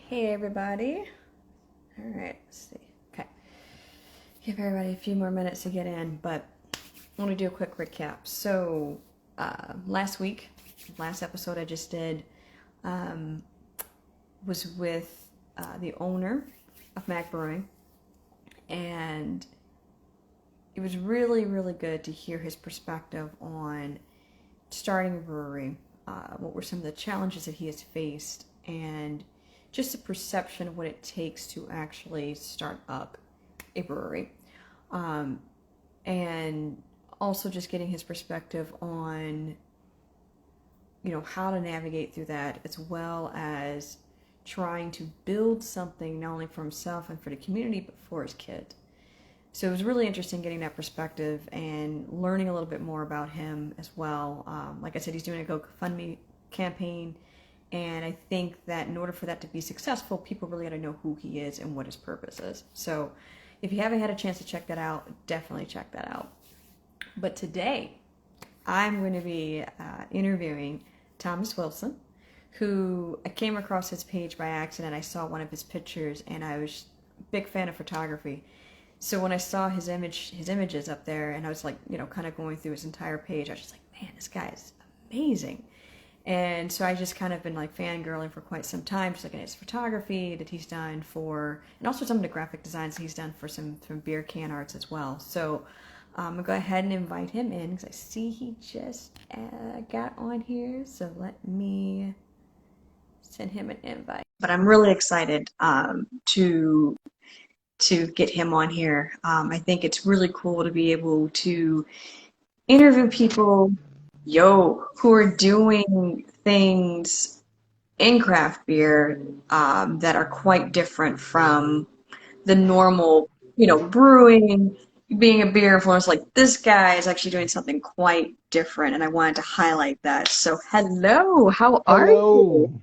Hey everybody. All right, let's see. Okay. Give everybody a few more minutes to get in, but let me do a quick recap. So, last week, last episode I just did um, was with the owner of Mac Brewing, and it was really, really good to hear his perspective on starting a brewery, what were some of the challenges that he has faced, and just a perception of what it takes to actually start up a brewery. Um, and also just getting his perspective on, how to navigate through that, as well as trying to build something not only for himself and for the community, but for his kid. So it was really interesting getting that perspective and learning a little bit more about him as well. Like I said, he's doing a GoFundMe campaign, and I think that in order for that to be successful, people really got to know who he is and what his purpose is. So if you haven't had a chance to check that out, definitely check that out. But today, I'm going to be interviewing Thomas Wilson, who I came across his page by accident. I saw one of his pictures, and I was a big fan of photography. So when I saw his images up there, and I was like, kind of going through his entire page, I was just like, man, this guy is amazing. And so I just kind of been like fangirling for quite some time, just looking at his photography that he's done for, and also some of the graphic designs he's done for some beer can arts as well. So I'm gonna go ahead and invite him in because I see he just got on here. So let me send him an invite. But I'm really excited to get him on here. I think it's really cool to be able to interview people, who are doing things in craft beer that are quite different from the normal, brewing, being a beer influencer. Like this guy is actually doing something quite different, and I wanted to highlight that. So, hello, how are you? Hello.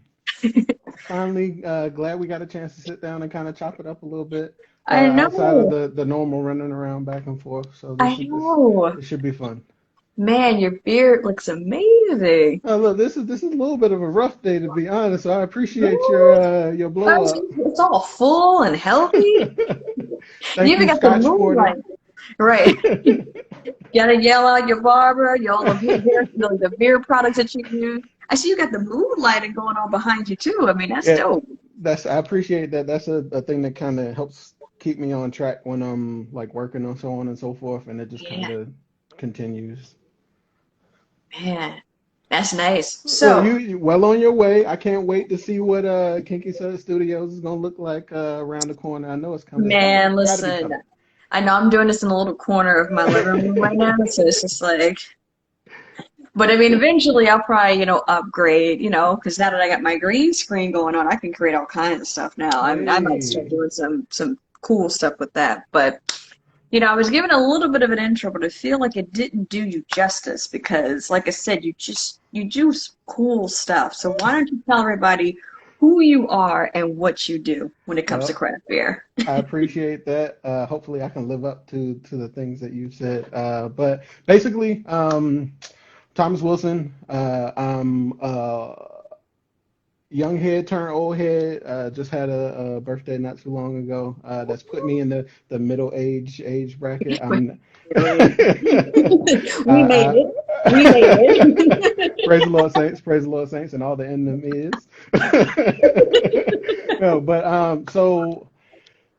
Finally, glad we got a chance to sit down and kind of chop it up a little bit I outside of know, the normal running around back and forth. So I know. this should be fun. Man, your beard looks amazing. Look, this is a little bit of a rough day to be honest. So I appreciate What? your blow up. It's all full and healthy. You Thank even you, got the Scotch Porter. moonlight. Right. Gotta yell out your barber, all the beer products that you use. I see you got the moonlighting going on behind you too. I mean, that's Yeah, dope. I appreciate that. That's a thing that kind of helps keep me on track when I'm like working on so on and so forth, and it just kind Yeah, of continues. man, that's nice. Well, So, you well on your way. I can't wait to see what KinkySudz Studios is gonna look like around the corner. I know it's coming. It's coming. man, Got to be listen, coming. I know I'm doing this in a little corner of my living room right now, so it's just like, but I mean, eventually I'll probably, upgrade, because now that I got my green screen going on, I can create all kinds of stuff now. I might start Hey. doing some cool stuff with that. But I was given a little bit of an intro, but I feel like it didn't do you justice because, like I said, you do cool stuff. So why don't you tell everybody who you are and what you do when it comes to Well, craft beer? I appreciate that. Hopefully, I can live up to the things that you said. But basically, Thomas Wilson. I'm young head turned old head. Just had a birthday not too long ago. That's put me in the middle age bracket. I'm We made I, it. We made it. praise the Lord, saints. Praise the Lord, saints, and all the in them is. No, but so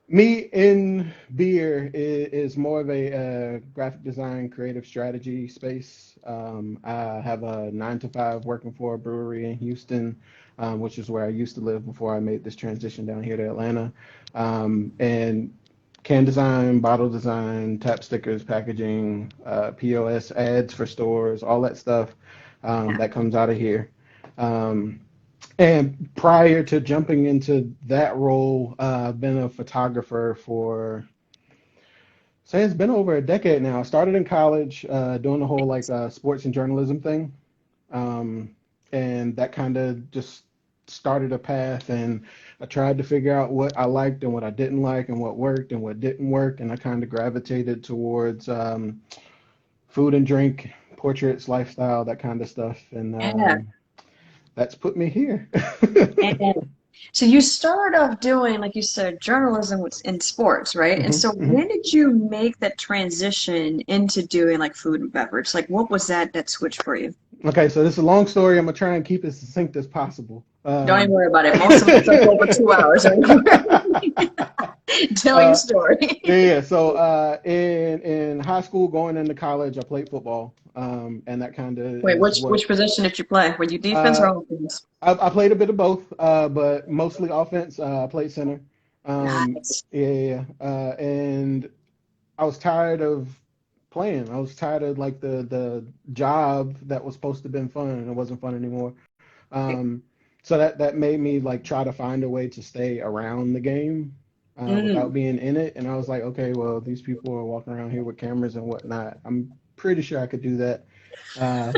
me in beer is more of a graphic design, creative strategy space. I have a 9 to 5 working for a brewery in Houston, which is where I used to live before I made this transition down here to Atlanta. And can design, bottle design, tap stickers, packaging, POS ads for stores, all that stuff Yeah. that comes out of here. Um, and prior to jumping into that role, I've been a photographer for, say, it's been over a decade now. I started in college doing the whole like sports and journalism thing. Um, and that kind of just started a path. And I tried to figure out what I liked and what I didn't like and what worked and what didn't work. And I kind of gravitated towards food and drink, portraits, lifestyle, that kind of stuff. And Yeah. that's put me here. And So you started off doing, like you said, journalism in sports, right? And so Hmm. when did you make that transition into doing like food and beverage? Like what was that switch for you? Okay, so this is a long story. I'm gonna try and keep it succinct as possible. Don't even worry about it. Most of it's up over 2 hours. Tell your uh, story. yeah. So in high school, going into college, I played football, and that kind of Wait, is which what which position did you play? Were you defense uh, or offense? I played a bit of both, but mostly offense. I played center. Nice. Yeah, yeah, yeah. And I was tired of playing. I was tired of like the job that was supposed to have been fun and it wasn't fun anymore. Um, so that made me like try to find a way to stay around the game without Mm. being in it. And I was like, okay, well, these people are walking around here with cameras and whatnot. I'm pretty sure I could do that. Uh,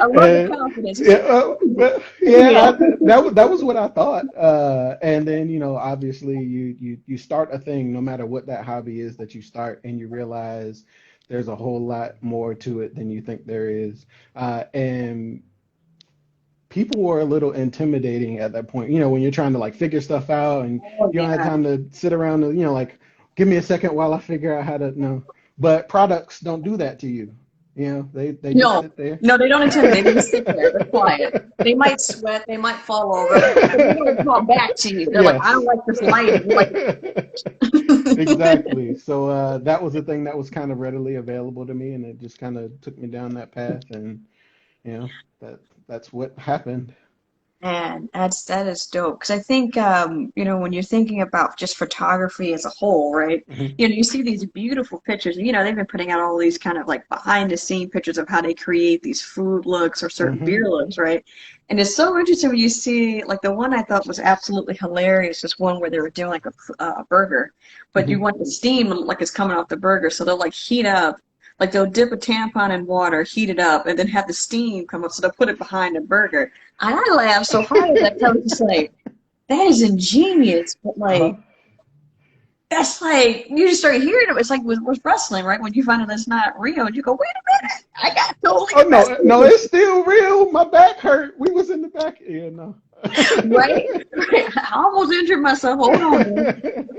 I love the and confidence. yeah, but yeah, Yeah. that was what I thought. And then obviously you start a thing, no matter what that hobby is that you start, and you realize there's a whole lot more to it than you think there is. And people were a little intimidating at that point. When you're trying to like figure stuff out and Oh you don't have yeah. time to sit around and like give me a second while I figure out how to know. But products don't do that to you. They just No, sit there. no, they don't intimidate. They just sit there. They're quiet. They might sweat. They might fall over, but they don't talk back to you. They're like, I don't Yes. like this lighting. You're like, Exactly. So that was the thing that was kind of readily available to me, and it just kind of took me down that path, and you know that's what happened. man, that is dope. Because I think when you're thinking about just photography as a whole, right? Hmm. You see these beautiful pictures. They've been putting out all these kind of like behind the scene pictures of how they create these food looks or certain Hmm. beer looks, right? And it's so interesting when you see like the one I thought was absolutely hilarious, this one where they were doing like a burger, but you Hmm. want the steam like it's coming off the burger, so they'll like heat up. Like they'll dip a tampon in water, heat it up, and then have the steam come up. So they'll put it behind the burger. And I laughed so hard at that. I was just like, that is ingenious. But Uh-huh. like, that's like, you just start hearing it. It's like with wrestling, right? When you find out it's not real, and you go, wait a minute, I got totally Oh no, invested no, in it's still real. My back hurt. We was in the back. Yeah, no. this, right? I almost injured myself. Hold on, man.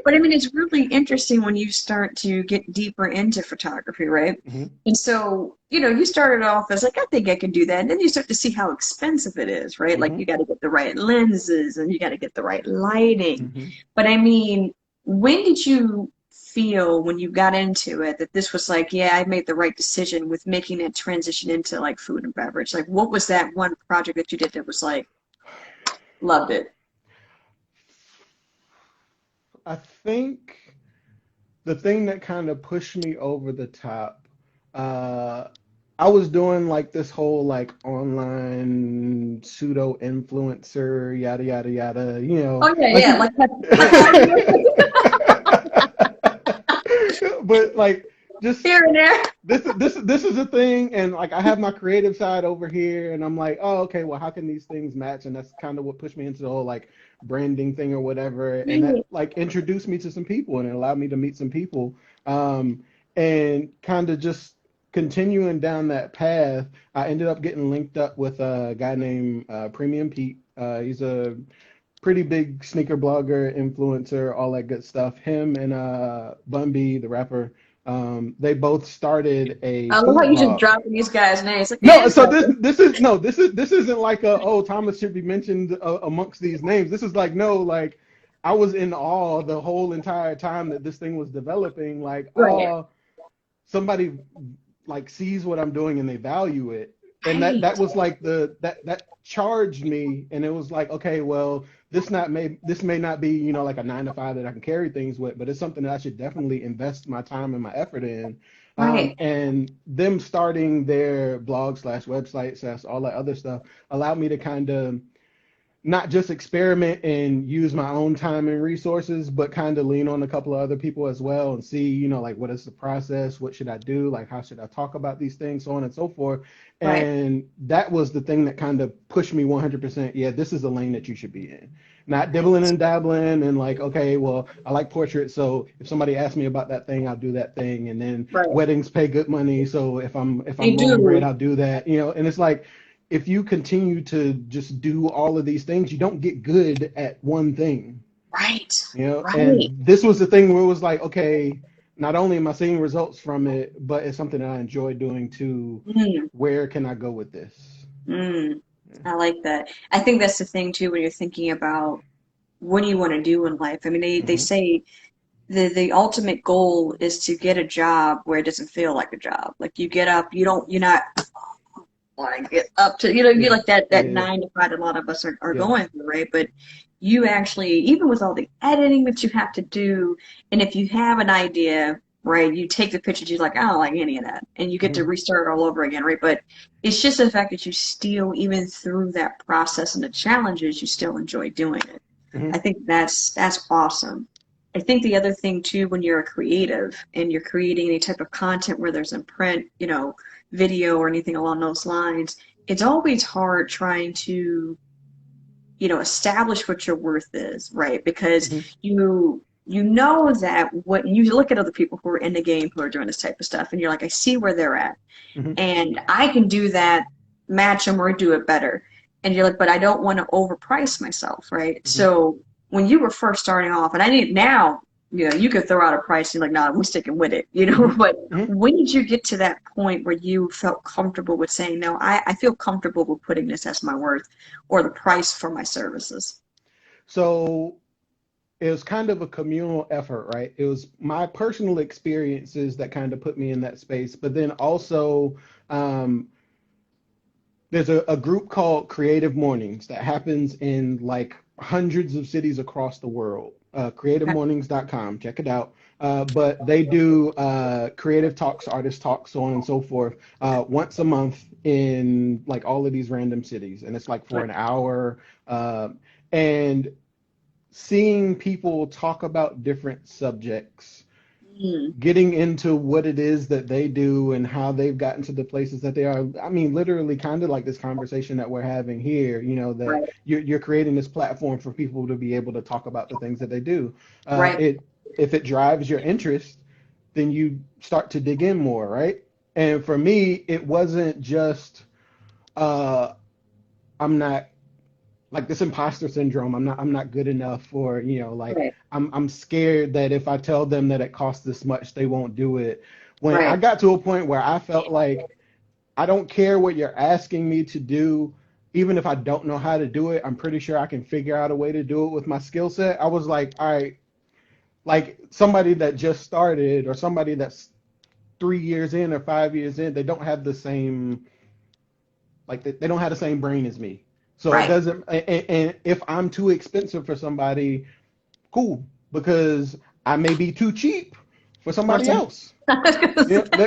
But I mean, it's really interesting when you start to get deeper into photography, right? Hmm. And so, you started off as like, I think I can do that. And then you start to see how expensive it is, right? Like Hmm. you got to get the right lenses and you got to get the right lighting. Hmm. But I mean, when did you feel when you got into it that this was like, yeah, I made the right decision with making that transition into like food and beverage? Like, what was that one project that you did that was like, loved it? I think the thing that kind of pushed me over the top, uh, I was doing like this whole like online pseudo influencer, yada yada yada, Oh, yeah, like yeah. you. Like that. But like just Here and there. this is a thing, and like I have my creative side over here, and I'm like, oh, okay, well, how can these things match? And that's kind of what pushed me into the whole like branding thing or whatever, and that Right. like introduced me to some people, and it allowed me to meet some people, and kind of just continuing down that path. I ended up getting linked up with a guy named Premium Pete. He's a pretty big sneaker blogger, influencer, all that good stuff. Him and Bun B, the rapper, they both started a I love how food you just blog. dropping these guys' names. Like, yeah, No, it's so like, this isn't like Thomas should be mentioned amongst these names. This is like no, like I was in awe the whole entire time that this thing was developing. Like right, somebody like sees what I'm doing and they value it. And that right, was like that charged me, and it was like, okay, well, this may not be, like a 9 to 5 that I can carry things with, but it's something that I should definitely invest my time and my effort in. right, And them starting their blog slash website slash all that other stuff allowed me to kind of not just experiment and use my own time and resources, but kind of lean on a couple of other people as well and see, like what is the process? What should I do? Like, how should I talk about these things? So on and so forth. right. And that was the thing that kind of pushed me 100%. Yeah, this is a lane that you should be in. Not dibbling and dabbling and like, okay, well, I like portraits. So if somebody asks me about that thing, I'll do that thing. And then Right. weddings pay good money. So if I'm They low on bread, do. I'll do that, and it's like, if you continue to just do all of these things, you don't get good at one thing, Right. you know? Right. And this was the thing where it was like, okay, not only am I seeing results from it, but it's something that I enjoy doing too. Mm, Where can I go with this? mm. Yeah. I like that. I think that's the thing too when you're thinking about what do you want to do in life. I mean, they Hmm. say the ultimate goal is to get a job where it doesn't feel like a job. Like you get up, you're not want to get up to, you Yeah. like that Yeah. 9 to 5 a lot of us are Yeah. going through, right? But you actually, even with all the editing that you have to do, and if you have an idea, right, you take the pictures, you're like, I don't like any of that, and you get to Hmm. restart all over again, right? But it's just the fact that you still, even through that process and the challenges, you still enjoy doing it. Hmm. I think that's awesome. I think the other thing too, when you're a creative and you're creating any type of content, where there's in print, video or anything along those lines, it's always hard trying to, establish what your worth is, right? Because Hmm. you know that what you look at other people who are in the game who are doing this type of stuff, and you're like, I see where they're at, Hmm. and I can do that, match them or do it better. And you're like, but I don't want to overprice myself, right? Hmm. So when you were first starting off, and I need now, you could throw out a price and you're like, nah, we're sticking with it, Hmm. but Hmm. when did you get to that point where you felt comfortable with saying, no, I feel comfortable with putting this as my worth or the price for my services? So it was kind of a communal effort, right? It was my personal experiences that kind of put me in that space, but then also um, there's a group called Creative Mornings that happens in like hundreds of cities across the world. Okay. CreativeMornings.com, check it out. But they do creative talks, artist talks, so on and so forth, once a month in like all of these random cities, and it's like for Right. an hour. And seeing people talk about different subjects, Mm, getting into what it is that they do and how they've gotten to the places that they are. I mean, literally, kind of like this conversation that we're having here, that right. you're creating this platform for people to be able to talk about the things that they do. Right. It If it drives your interest, then you start to dig in more, right? And for me, it wasn't just uh, I'm not like this imposter syndrome. I'm not good enough, or like Right. I'm scared that if I tell them that it costs this much, they won't do it. When I Right. got to a point where I felt like I don't care what you're asking me to do, even if I don't know how to do it, I'm pretty sure I can figure out a way to do it with my skill set. I was like, all right, like somebody that just started or somebody that's 3 years in or 5 years in, they don't have the same they don't have the same brain as me. So it Right. doesn't, and if I'm too expensive for somebody, cool, because I may be too cheap for For somebody some, else.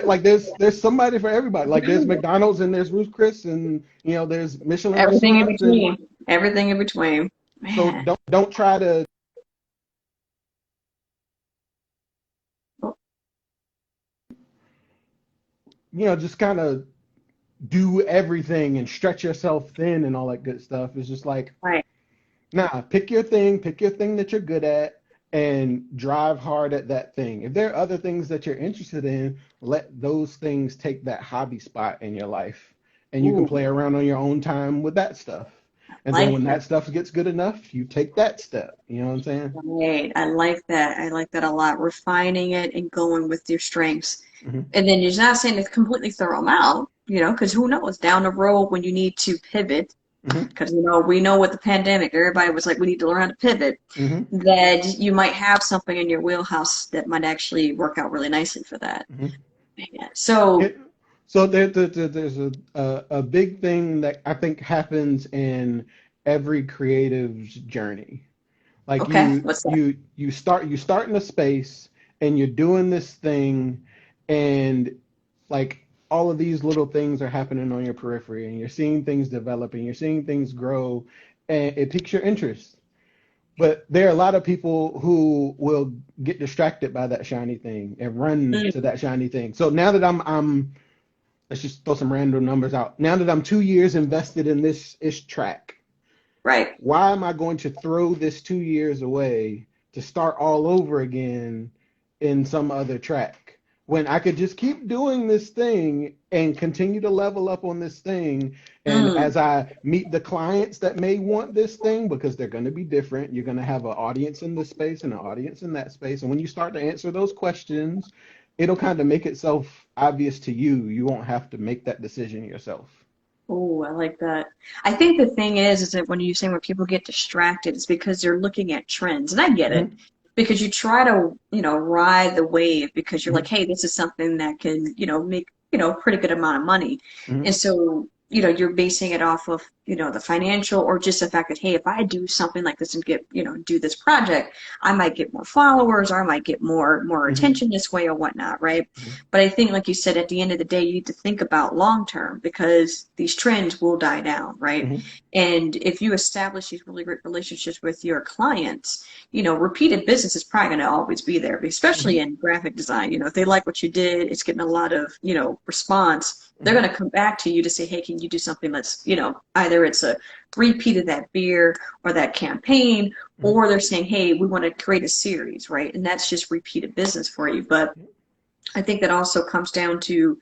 Like there's somebody for everybody. Like there's McDonald's and there's Ruth Chris and there's Michelin everything in restaurants, and between. Everything in between. so Man. don't try to Oh, just kind of do everything and stretch yourself thin and all that good stuff. It's just like, right. nah, pick your thing that you're good at and drive hard at that thing. If there are other things that you're interested in, let those things take that hobby spot in your life. And you can Ooh, play around on your own time with that stuff. And then like when that. that stuff gets good enough, you take that step. You know what I'm saying? Right. I like that. I like that a lot. Refining it and going with your strengths. Hmm. And then you're not saying to completely throw them out, because who knows down the road when you need to pivot, Hmm. because we know with the pandemic, everybody was like, we need to learn how to pivot, Hmm. that you might have something in your wheelhouse that might actually work out really nicely for that. Hmm. Man. So, It, so there's a big thing that I think happens in every creative's journey. Like okay, you what's that? you you start in a space and you're doing this thing, and like all of these little things are happening on your periphery, and you're seeing things develop and you're seeing things grow, and it piques your interest. But there are a lot of people who will get distracted by that shiny thing and run to Mm, that shiny thing. So now that I'm let's just throw some random numbers out. Now that I'm 2 years invested in this ish track, right. why am I going to throw this 2 years away to start all over again in some other track? when I could just keep doing this thing and continue to level up on this thing. And Mm. as I meet the clients that may want this thing, because they're going to be different, you're going to have an audience in this space and an audience in that space. And when you start to answer those questions, it'll kind of make itself obvious to you. You won't have to make that decision yourself. Oh, I like that. I think the thing is that when you say when people get distracted, it's because they're looking at trends, and I get it. Hmm. Because you try to, ride the wave because you're like, Hmm. hey, this is something that can, make, a pretty good amount of money. Hmm. And so, you're basing it off of, the financial or just the fact that, hey, if I do something like this and get, do this project, I might get more followers or I might get more Hmm. attention this way or whatnot, right? Hmm. But I think, like you said, at the end of the day, you need to think about long term because these trends will die down, right? Hmm. And if you establish these really great relationships with your clients, repeated business is probably going to always be there, especially Hmm. in graphic design. If they like what you did, it's getting a lot of, response. They're Hmm. going to come back to you to say, hey, can you do something that's, either it's a repeat of that beer or that campaign, Hmm. or they're saying, hey, we want to create a series, right? And that's just repeated business for you. But I think that also comes down to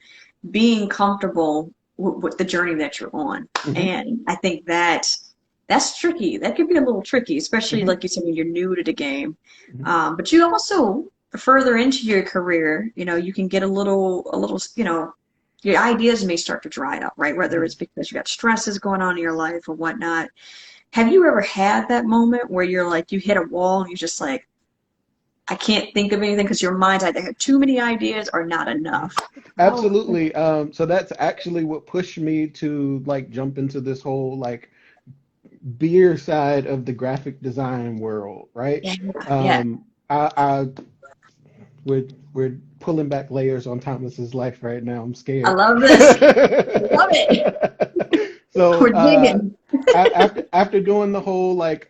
being comfortable with the journey that you're on. Hmm. And I think that's tricky. That could be a little tricky, especially Hmm. like you said when you're new to the game. Hmm. But you also further into your career, you can get a little, your ideas may start to dry up, right? Whether Hmm. it's because you got stresses going on in your life or whatnot. Have you ever had that moment where you're like, you hit a wall and you're just like, I can't think of anything because your mind's either have too many ideas or not enough. How? Absolutely. So that's actually what pushed me to like jump into this whole like beer side of the graphic design world, right? Yeah, yeah. I we're pulling back layers on Thomas's life right now. I'm I scared. love this. I love it. So We're digging. after doing the whole like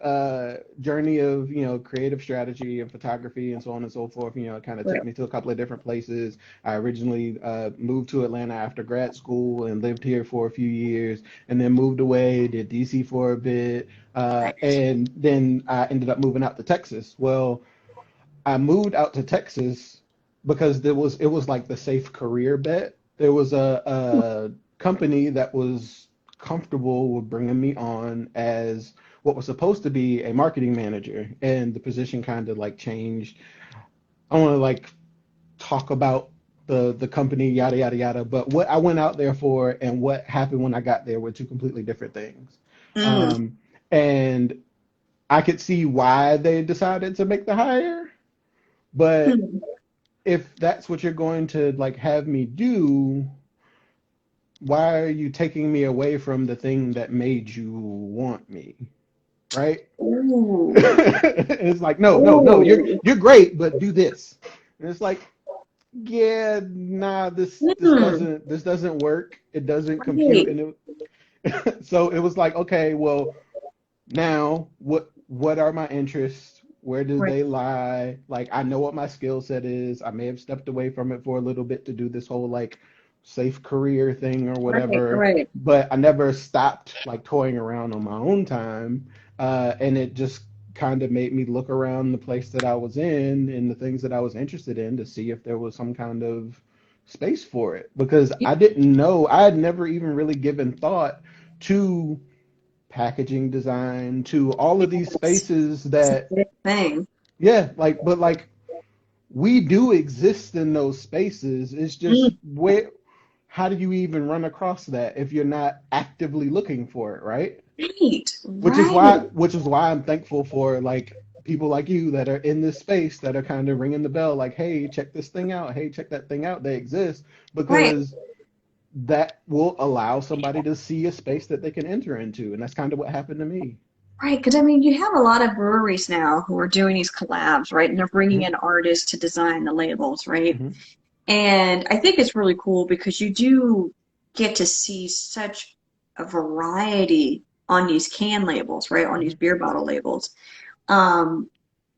journey of creative strategy and photography and so on and so forth, it kind of took Right. me to a couple of different places. I originally moved to Atlanta after grad school and lived here for a few years, and then moved away, did DC for a bit, Nice. and then I ended up moving out to Texas. Well, I moved out to Texas because it was like the safe career bet. There was a company that was comfortable with bringing me on as what was supposed to be a marketing manager, and the position kind of like changed. I don't want to like talk about the company yada yada yada, but what I went out there for and what happened when I got there were two completely different things. Mm. Um, and I could see why they decided to make the hire, but Hmm. if that's what you're going to like have me do, why are you taking me away from the thing that made you want me? Right? Ooh. It's like, no, no, no, you're Ooh. you're great, but do this. And it's like, yeah, nah, Hmm. this doesn't work. It doesn't compute. Right. And so it was like, okay, well, now what are my interests? Where do Right. they lie? Like I know what my skill set is. I may have stepped away from it for a little bit to do this whole like safe career thing or Right. whatever, Right. but I never stopped like toying around on my own time. And it just kind of made me look around the place that I was in and the things that I was interested in to see if there was some kind of space for it, because I didn't know. I had never even really given thought to packaging design, to all of these Yes. spaces It's a that, big thing. yeah, like, but like we do exist in those spaces. It's just Mm. where, how do you even run across that if you're not actively looking for it, right? Right. Which is Right. why I'm thankful for like people like you that are in this space that are kind of ringing the bell, like, hey, check this thing out, hey, check that thing out. They exist Right. because that will allow somebody to see a space that they can enter into, and that's kind of what happened to me. Right. Because I mean, you have a lot of breweries now who are doing these collabs, right? And they're bringing Hmm. in artists to design the labels, right? Hmm. And I think it's really cool because you do get to see such a variety on these can labels, right? On these Hmm. beer bottle labels. Um,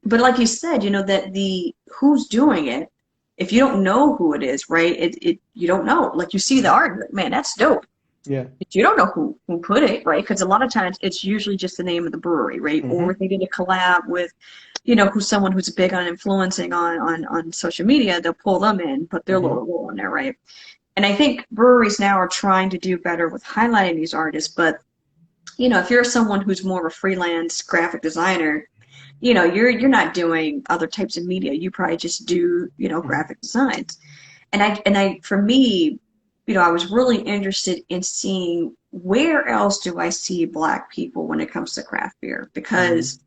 but like you said, that the who's doing it, if you don't know who it is, right? It you don't know. Like you see the Hmm. art, you're like, man, that's dope. Yeah. But you don't know who put it, right? Because a lot of times it's usually just the name of the brewery, right? Or Hmm. they did a collab with who's someone who's big on influencing on social media, they'll pull them in, put their Hmm. little role in there, right? And I think breweries now are trying to do better with highlighting these artists, but if you're someone who's more of a freelance graphic designer, you're not doing other types of media. You probably just do, Hmm. graphic designs. And I for me, I was really interested in seeing where else do I see Black people when it comes to craft beer? Hmm. Because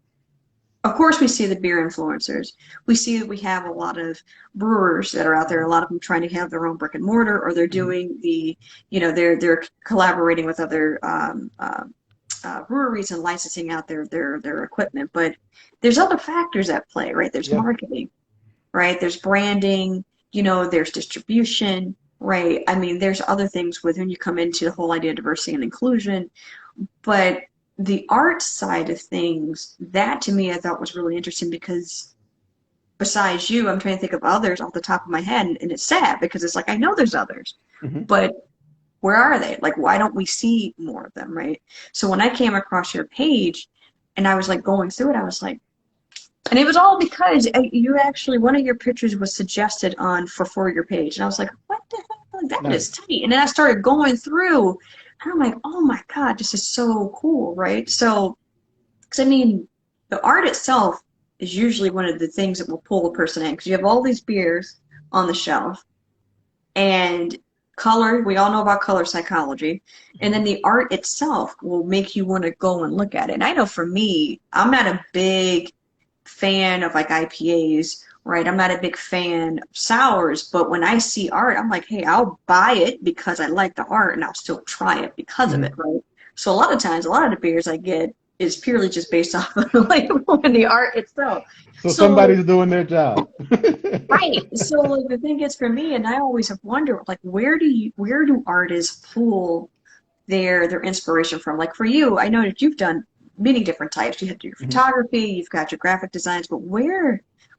of course we see the beer influencers. We see that we have a lot of brewers that are out there, a lot of them trying to have their own brick and mortar, or they're Hmm. doing they're collaborating with other breweries and licensing out their equipment. But there's other factors at play, right? There's Yeah. marketing, right? There's branding, there's distribution, right? I mean, there's other things with when you come into the whole idea of diversity and inclusion. But the art side of things, that to me I thought was really interesting because besides you, I'm trying to think of others off the top of my head, and it's sad because it's like I know there's others, Hmm. but where are they? Like, why don't we see more of them, right? So when I came across your page and I was like going through it, I was like, and it was all because you actually, one of your pictures was suggested for your page. And I was like, what the heck? Like, that is Nice. tight. And then I started going through and I'm like, oh my God, this is so cool, right? So, because I mean, the art itself is usually one of the things that will pull a person in because you have all these beers on the shelf and color, we all know about color psychology. And then Hmm. the art itself will make you want to go and look at it. And I know for me, I'm not a big fan of like IPAs, right? I'm not a big fan of sours, but when I see art, I'm like, hey, I'll buy it because I like the art and I'll still try it because of it, Hmm. right? So a lot of times, a lot of the beers I get is purely just based off of the label and the art itself. So So somebody's doing their job. right. So like the thing is for me, and I always have wondered, like, where do artists pull their inspiration from? Like for you, I know that you've done many different types. You have your Hmm. photography, you've got your graphic designs, but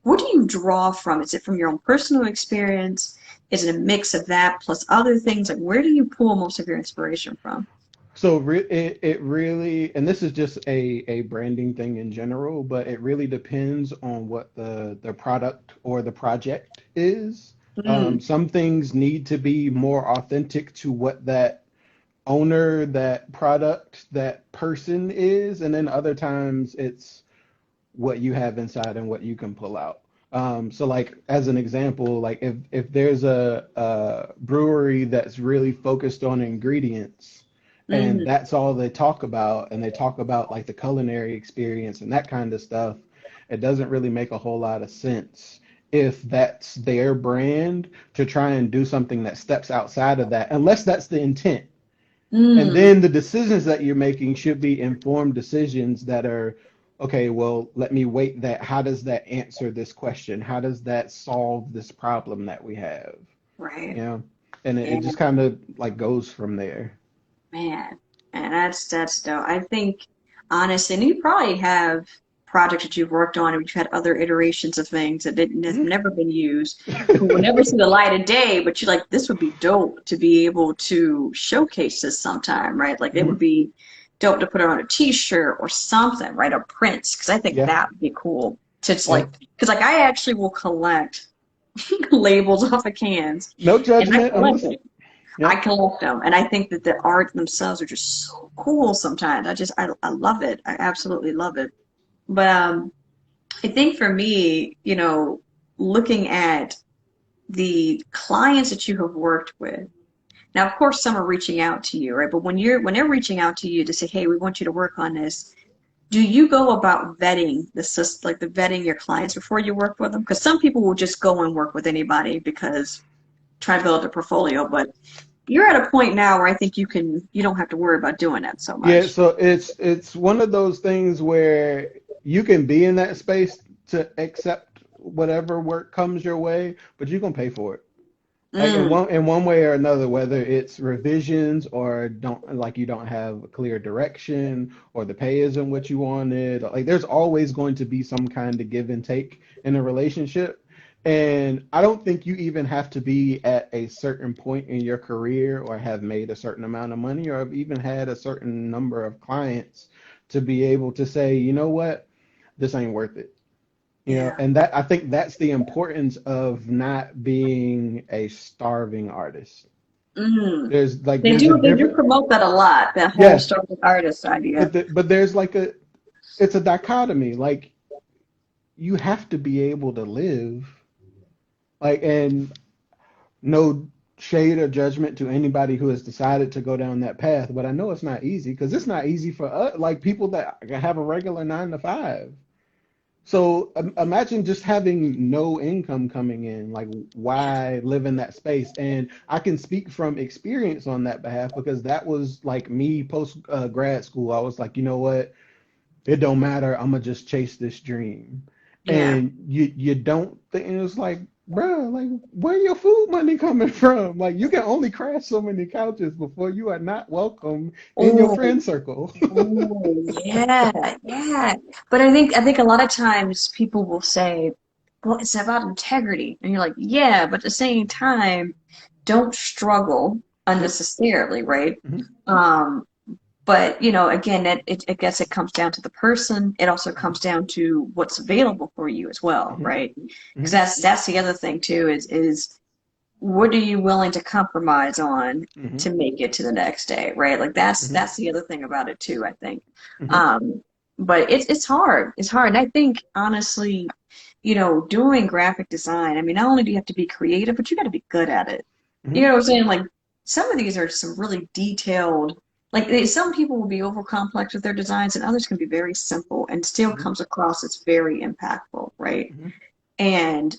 what do you draw from? Is it from your own personal experience? Is it a mix of that plus other things? Like where do you pull most of your inspiration from? So it really, and this is just a branding thing in general, but it really depends on what the product or the project is. Mm, Some things need to be more authentic to what that owner, that product, that person is, and then other times it's what you have inside and what you can pull out. So like as an example, like if there's a brewery that's really focused on ingredients and mm, that's all they talk about and they talk about like the culinary experience and that kind of stuff, it doesn't really make a whole lot of sense if that's their brand to try and do something that steps outside of that, unless that's the intent. And mm, then the decisions that you're making should be informed decisions that are, okay, well, let me weight that. How does that answer this question? How does that solve this problem that we have? right. You know, and it Yeah, just kind of like goes from there. man. And that's dope. I think honestly, and you probably have projects that you've worked on and you've had other iterations of things that didn't have Mhm. never been used, who will never see the light of day, but you're like, this would be dope to be able to showcase this sometime, right? Like it would Mhm. be dope to put it on a t-shirt or something, right? Or prints, because I think Yeah. that would be cool to just Yeah. like, because like I actually will collect labels off of cans No and I judgment. I'm collect listening. it. I Yep. collect them, and I think that the art themselves are just so cool sometimes. I love it. I absolutely love it. But I think for me, looking at the clients that you have worked with, now of course some are reaching out to you, right? But when they're reaching out to you to say, hey, we want you to work on this, do you go about vetting like the vetting your clients before you work with them? Because some people will just go and work with anybody because try to build a portfolio, but you're at a point now where I think you don't have to worry about doing that so Yeah. much. So it's one of those things where you can be in that space to accept whatever work comes your way, but you can pay for it. Like Mm, in one way or another, whether it's revisions or don't like you don't have a clear direction or the pay isn't what you wanted. Like there's always going to be some kind of give and take in a relationship. And I don't think you even have to be at a certain point in your career or have made a certain amount of money or have even had a certain number of clients to be able to say, you know what, this ain't worth it. Yeah. And that I think that's the importance of not being a starving artist. Mm. There's a They do different, promote that a lot, that whole yes, starving artist idea. but there's like it's a dichotomy. Like you have to be able to live, and no shade or judgment to anybody who has decided to go down that path, but I know it's not easy because it's not easy for us, like people that have a regular 9 to 5. So imagine just having no income coming in. Like, why live in that space? And I can speak from experience on that behalf because that was like me post grad school. I was like, you know what? It don't matter. I'm gonna just chase this dream. Yeah. And you don't think, and it's like, bro, like where your food money coming from? Like you can only crash so many couches before you are not welcome in your Oh, friend circle. oh, yeah, yeah. But I think a lot of times people will say, well, it's about integrity. And you're like, yeah, but at the same time, don't struggle Yep. unnecessarily, right? Hmm. Um, but again, I guess it comes down to the person. It also comes down to what's available for you as well, Hmm. right? Because Hmm. that's the other thing too, is what are you willing to compromise on Hmm. to make it to the next day, right? Like Hmm. that's the other thing about it too, I think. Hmm. Um, but it's hard. It's hard. And I think honestly, doing graphic design, I mean, not only do you have to be creative, but you got to be good at it. You know Hmm. what I'm saying? Like some of these are some really detailed, like some people will be over complex with their designs and others can be very simple and still Hmm. comes across as very impactful, right? Hmm. And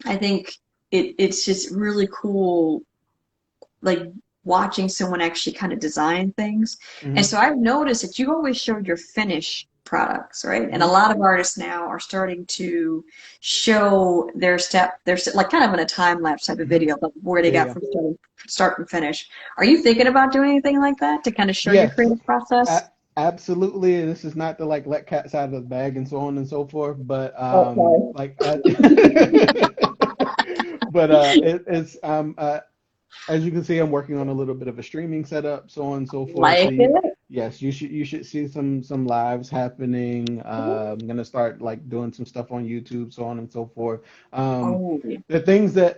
I think it's just really cool, like watching someone actually kind of design things. And Hmm. so I've noticed that you always showed your finished products, right? And a Hmm. lot of artists now are starting to show their like kind of in a time lapse type of Hmm. video, like where they Yeah, got yeah. from start and finish. Are you thinking about doing anything like that to kind of show your Yes, creative process? absolutely. This is not to like let cats out of the bag and so on and so forth, but Okay. but it's as you can see, I'm working on a little bit of a streaming setup, so on and so forth. So Like it? yes, you should see some lives happening. I'm gonna start like doing some stuff on YouTube, so on and so forth. Um, Oh, yeah. the things that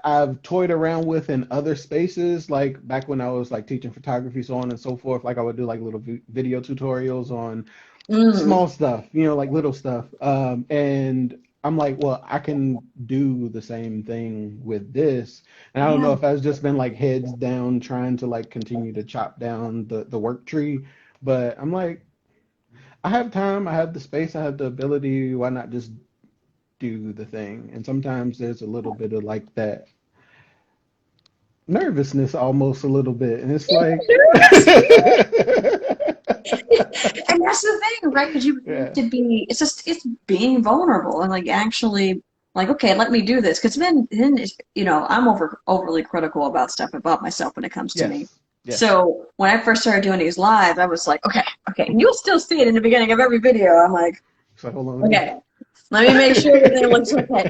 I've toyed around with in other spaces, like back when I was like teaching photography, so on and so forth, like I would do like little video tutorials on Mm, small stuff, like little stuff. And I'm like, well, I can do the same thing with this. And I don't yeah. know if I've just been like heads down trying to like continue to chop down the work tree, but I'm like, I have time, I have the space, I have the ability. Why not just do the thing? And sometimes there's a little bit of like that nervousness almost a little bit. And it's like, And that's the thing, right? Because you have yeah. to be, it's being vulnerable and like actually, like, okay, let me do this. Because I'm overly critical about stuff about myself when it comes to me. Yes. Yes. So when I first started doing these live, I was like, okay, and you'll still see it in the beginning of every video. I'm like, So hold on, let me. okay, let me make sure everything looks okay.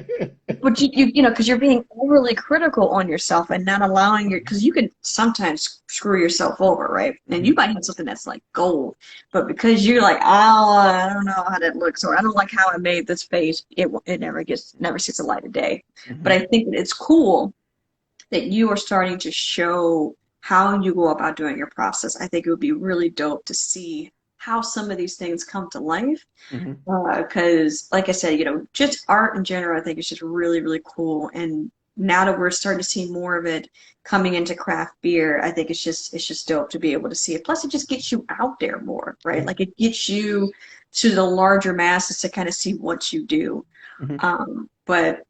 But because you're being overly critical on yourself and not allowing because you can sometimes screw yourself over, right? And you Mhm. might have something that's like gold, but because you're like, oh, I don't know how that looks, or I don't like how I made this face, it never sees the light of day. But Mhm. I think that it's cool that you are starting to show how you go about doing your process. I think it would be really dope to see how some of these things come to life Mhm. because, like I said, just art in general, I think is just really, really cool. And now that we're starting to see more of it coming into craft beer, I think it's just dope to be able to see it. Plus, it just gets you out there more, right? Yeah. Like it gets you to the larger masses to kind of see what you do. Mhm. But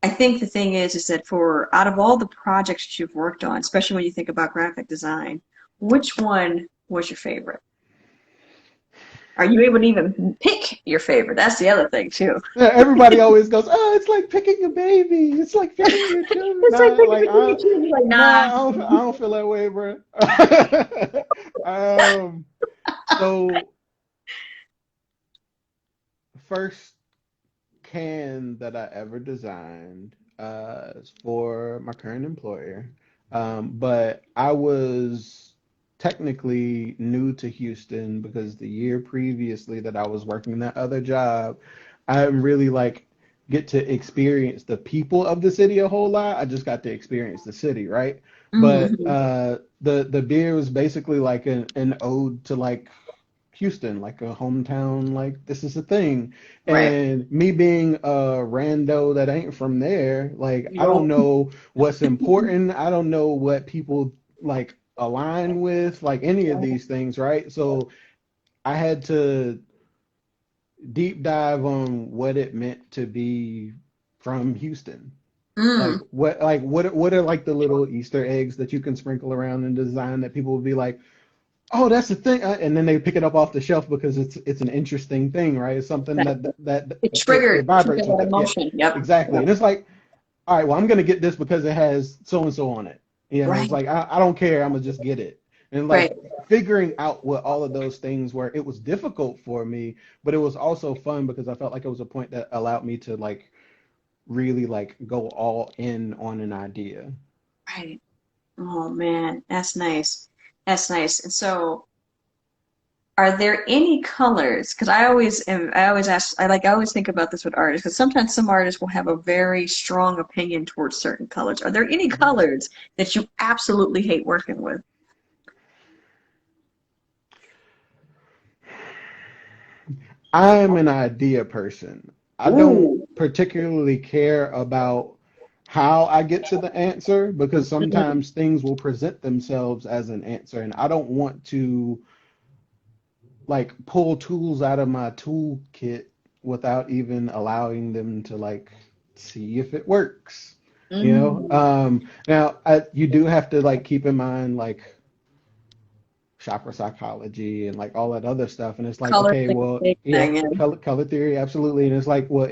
I think the thing is that for out of all the projects that you've worked on, especially when you think about graphic design, which one was your favorite? Are you able to even pick your favorite? That's the other thing too. Yeah, everybody always goes, "Oh, it's like picking a baby. It's like picking your children." It's like Nah, picking like between the two, and you're like, nah. I don't feel that way, bro. um, so first can that I ever designed is for my current employer. But I was technically new to Houston because the year previously that I was working that other job, I didn't really like get to experience the people of the city a whole lot. I just got to experience the city, right? But Hmm. the beer was basically like an ode to like Houston, like a hometown, like this is a thing. Right. And me being a rando that ain't from there, like I don't Yup. know what's important. I don't know what people like align with, like any of these things, right? So I had to deep dive on what it meant to be from Houston. Mm. What are like the little Easter eggs that you can sprinkle around in design that people will be like, oh, that's the thing, and then they pick it up off the shelf because it's an interesting thing, right? It's something That that it it triggered vibrates with that it. Yeah, emotion. Yep. exactly. Yep. And it's like, all right, well, I'm gonna get this because it has so and so on it. You know, it's Right. like I don't care, I'm gonna just get it. And Right. like figuring out what all of those things were, it was difficult for me, but it was also fun because I felt like it was a point that allowed me to like really like go all in on an idea. Right. Oh man, that's nice. That's nice. And so, are there any colors? Because I always ask, I always think about this with artists, because sometimes some artists will have a very strong opinion towards certain colors. Are there any colors that you absolutely hate working with? I'm an idea person. I don't Ooh. particularly care about how I get to the answer because Mm, sometimes things will present themselves as an answer, and I don't want to like pull tools out of my toolkit without even allowing them to like see if it works. You know, mm. now you do have to like keep in mind like chakra psychology and like all that other stuff. And it's like, Color okay, thing, well, big yeah, thing, yeah. color theory, absolutely. And it's like, well,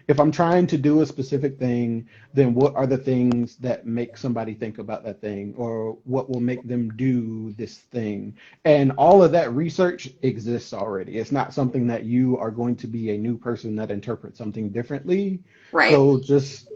if I'm trying to do a specific thing, then what are the things that make somebody think about that thing, or what will make them do this thing? And all of that research exists already. It's not something that you are going to be a new person that interprets something differently. Right. So just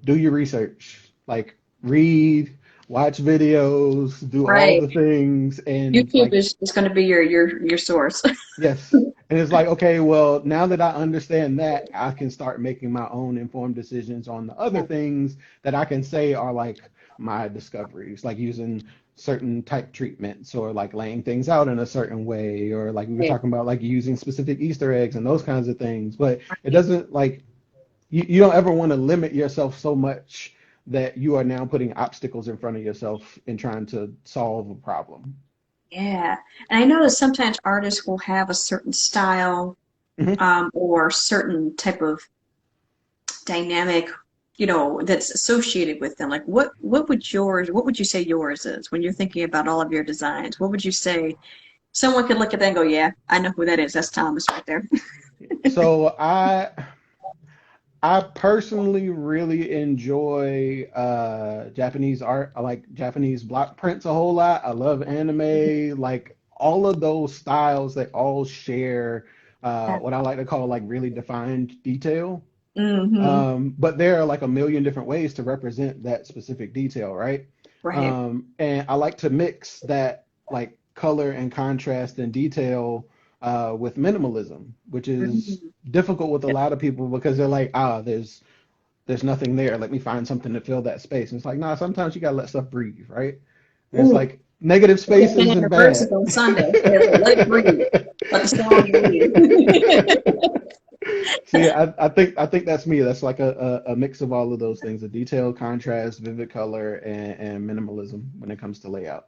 do your research, like read, watch videos, do all Right. the things, and YouTube like, is going to be your source. yes. And it's like, okay, well, now that I understand that, I can start making my own informed decisions on the other things that I can say are like my discoveries, like using certain type treatments or like laying things out in a certain way, or like we were Right. talking about, like using specific Easter eggs and those kinds of things. But it doesn't like you don't ever want to limit yourself so much that you are now putting obstacles in front of yourself in trying to solve a problem. Yeah. And I know that sometimes artists will have a certain style, Hmm. or certain type of dynamic, that's associated with them. Like what would you say yours is when you're thinking about all of your designs? What would you say? Someone could look at that and go, yeah, I know who that is. That's Thomas right there. So I personally really enjoy Japanese art. I like Japanese block prints a whole lot. I love anime, like all of those styles. They all share what I like to call like really defined detail. Mm-hmm. But there are like a million different ways to represent that specific detail, right? Right. And I like to mix that like color and contrast and detail with minimalism, which is Mhm. difficult with a lot of people because they're like, there's nothing there. Let me find something to fill that space. And it's like, nah, sometimes you gotta let stuff breathe, right? And it's Ooh, like negative I kept space saying isn't reverses bad. on Sunday. Yeah, let it breathe. Let the song breathe. See, I think that's me. That's like a mix of all of those things: a detail, contrast, vivid color, and minimalism when it comes to layout.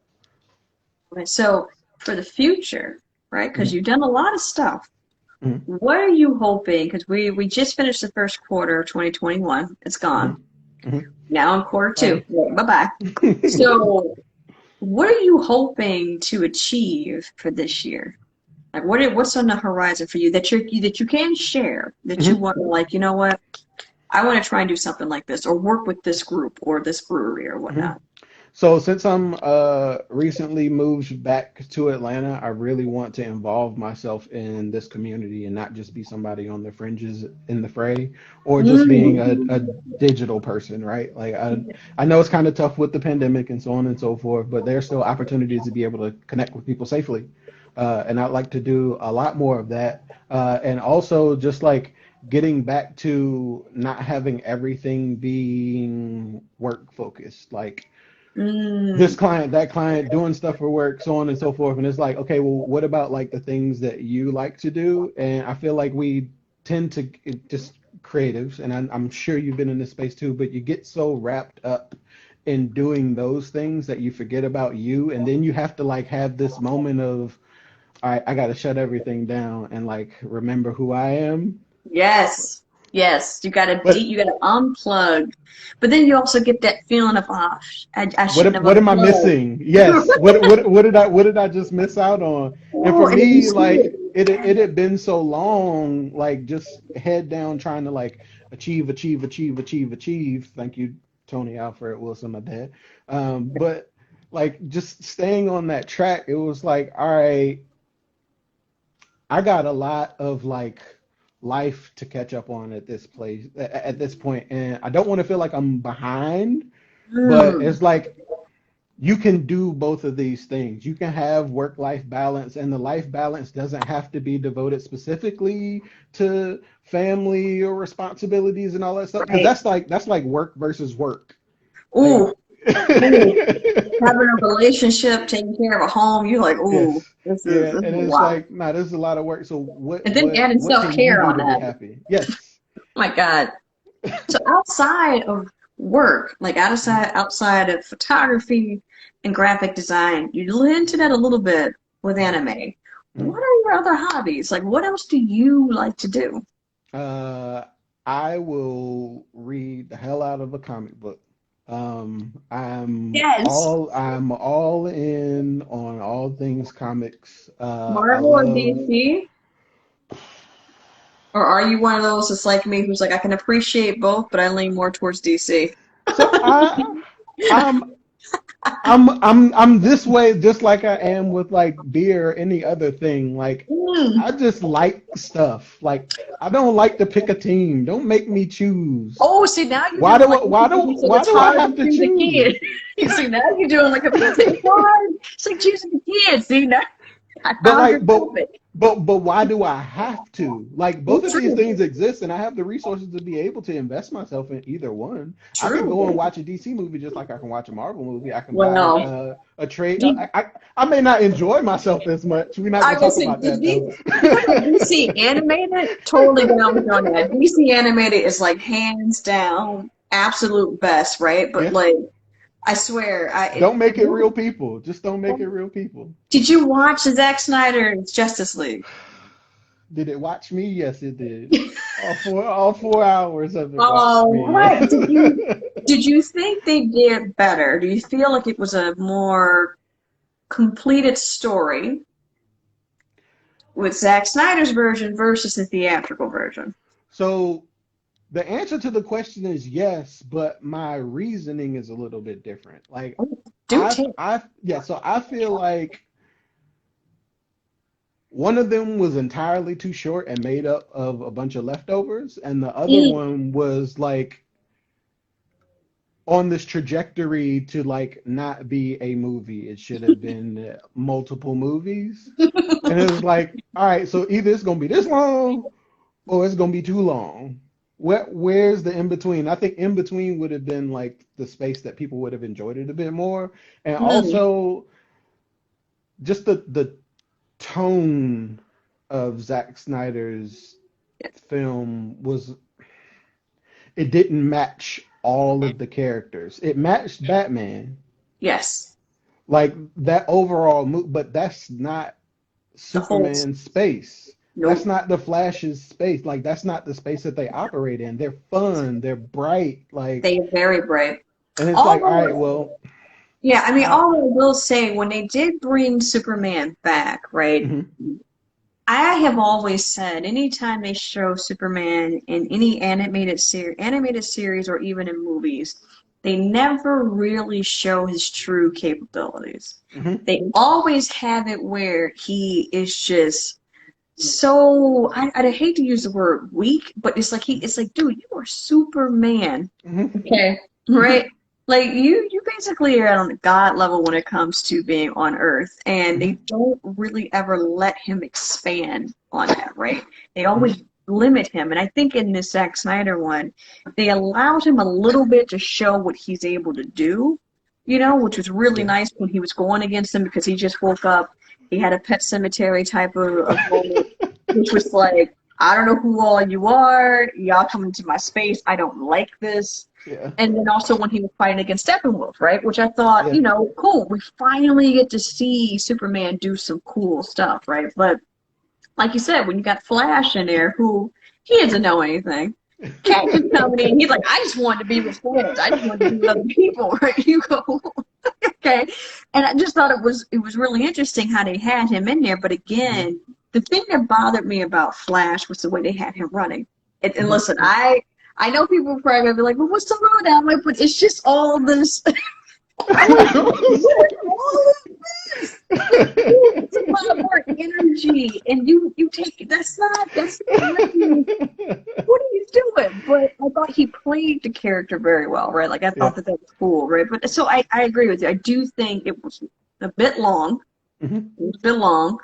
So for the future, right? Because Hmm. you've done a lot of stuff. Hmm. What are you hoping? Because we just finished the first quarter of 2021. It's Hmm. gone. Hmm. Now in quarter two. Bye. Bye bye. So what are you hoping to achieve for this year? Like what's on the horizon for you that you can share that you Hmm. want to, like, you know what? I want to try and do something like this or work with this group or this brewery or Hmm. whatnot. So since I'm recently moved back to Atlanta, I really want to involve myself in this community and not just be somebody on the fringes in the fray or just being a Mm. digital person, right? Like I know it's kind of tough with the pandemic and so on and so forth, but there's still opportunities to be able to connect with people safely. And I'd like to do a lot more of that. And also just like getting back to not having everything being work focused. Like this Mm, client, that client, doing stuff for work, so on and so forth. And it's like, okay, well, what about like the things that you like to do? And I feel like we tend to just creatives, and I'm sure you've been in this space too, but you get so wrapped up in doing those things that you forget about you, and then you have to like have this moment of, all right, I got to shut everything down and like remember who I am. yes. Yes. But You gotta unplug. But then you also get that feeling of, oh, I shouldn't have what am I unplugged. missing? Yes. What did I just miss out on? And Oh, for and then you me, see like it. it had been so long, like just head down trying to like achieve. Thank you, Tony Alfred Wilson, my dad. But like just staying on that track, it was like, all right, I got a lot of like life to catch up on at this place at this point, and I don't want to feel like I'm behind, but Mm, it's like you can do both of these things. You can have work-life balance, and the life balance doesn't have to be devoted specifically to family or responsibilities and all that stuff, because right. that's like work versus work. Like Ooh, ooh. Having a relationship, taking care of a home, you're like, ooh, yes. this Yeah, is and a it's lot. like, nah, this is a lot of work. So And then adding what can you self-care do on to be that. happy? Yes. Oh my God. So outside of work, like outside of photography and graphic design, you into that a little bit with anime. What are your other hobbies? Like, what else do you like to do? Uh, I will read the hell out of a comic book. Yes. I'm all in on all things comics. I Marvel or love. DC? Or are you one of those that's like me who's like, I can appreciate both, but I lean more towards DC? So I'm I'm this way just like I am with like beer or any other thing. Like Mm. I just like stuff. Like I don't like to pick a team. Don't make me choose. Oh, see, now you're doing like a movie, so Why it's do I hard have to to choose a choose? kid. You see, now you're doing like a pizza. It's hard. It's like choosing a kid. See, now I But found your like, topic. but why do I have to? Like both Oh, of these true. things exist, and I have the resources to be able to invest myself in either one. I can True. go and watch a DC movie just like I can watch a Marvel movie. I can buy Well, a trade. D- I may not enjoy myself as much. We're not I gonna will talk say, about that though. you talk about DC animated, totally down with you on that. DC animated is like hands down absolute best, right? But Yeah. like, I swear, Don't make it real people. Just don't make it real people. did you watch Zack Snyder's Justice League? Did it watch me? Yes, it did. All 4 hours of it watched Oh, me. what did you think they did better? Do you feel like it was a more completed story with Zack Snyder's version versus the theatrical version? So the answer to the question is yes, but my reasoning is a little bit different. Like Oh, do tell. yeah, so I feel like one of them was entirely too short and made up of a bunch of leftovers, and the other Mm. one was like on this trajectory to like not be a movie. It should have been multiple movies. And it was like, all right, so either it's gonna be this long or it's gonna be too long. Where's the in between? I think in between would have been like the space that people would have enjoyed it a bit more, and Mm. also just the tone of Zack Snyder's film was it didn't match all of the characters. It matched Batman, Yes, like that overall but that's not the whole. Superman's space. That's Nope. not the Flash's space. Like that's not the space that they operate in. They're fun, they're bright, like They are very bright. and it's like, all right, Although, well, yeah, I mean, I although I will say when they did bring Superman back, right? mhm, I have always said anytime they show Superman in any animated series or even in movies, they never really show his true capabilities. mhm, They always have it where he is just so I hate to use the word weak, but it's like, dude, you are Superman. mhm, Okay. mhm, Right? Like you basically are on the God level when it comes to being on Earth, and they mhm, don't really ever let him expand on that, right? They mhm, always limit him. And I think in this Zack Snyder one, they allowed him a little bit to show what he's able to do, you know, which was really Yeah. nice when he was going against him because he just woke up. He had a Pet Cemetery type of moment, which was like, I don't know who all you are. Y'all come into my space. I don't like this. Yeah. And then also when he was fighting against Steppenwolf, right? Which I thought, Yeah. you know, cool. We finally get to see Superman do some cool stuff, right? But like you said, when you got Flash in there, who he doesn't know anything. Cat just coming in, he's like, I just wanted to be with friends. I just wanted to be with other people, right? You go, okay. And I just thought it was really interesting how they had him in there. But again, the thing that bothered me about Flash was the way they had him running. And listen, I know people are probably gonna be like, well, what's the road down? I'm like, but it's just all this. I'm like, what is all of this? It's a lot of more energy, and you take that's not what are you doing? But I thought he played the character very well, right? Like I thought that was cool, right? But so I agree with you. I do think it was a bit long. It was a bit long.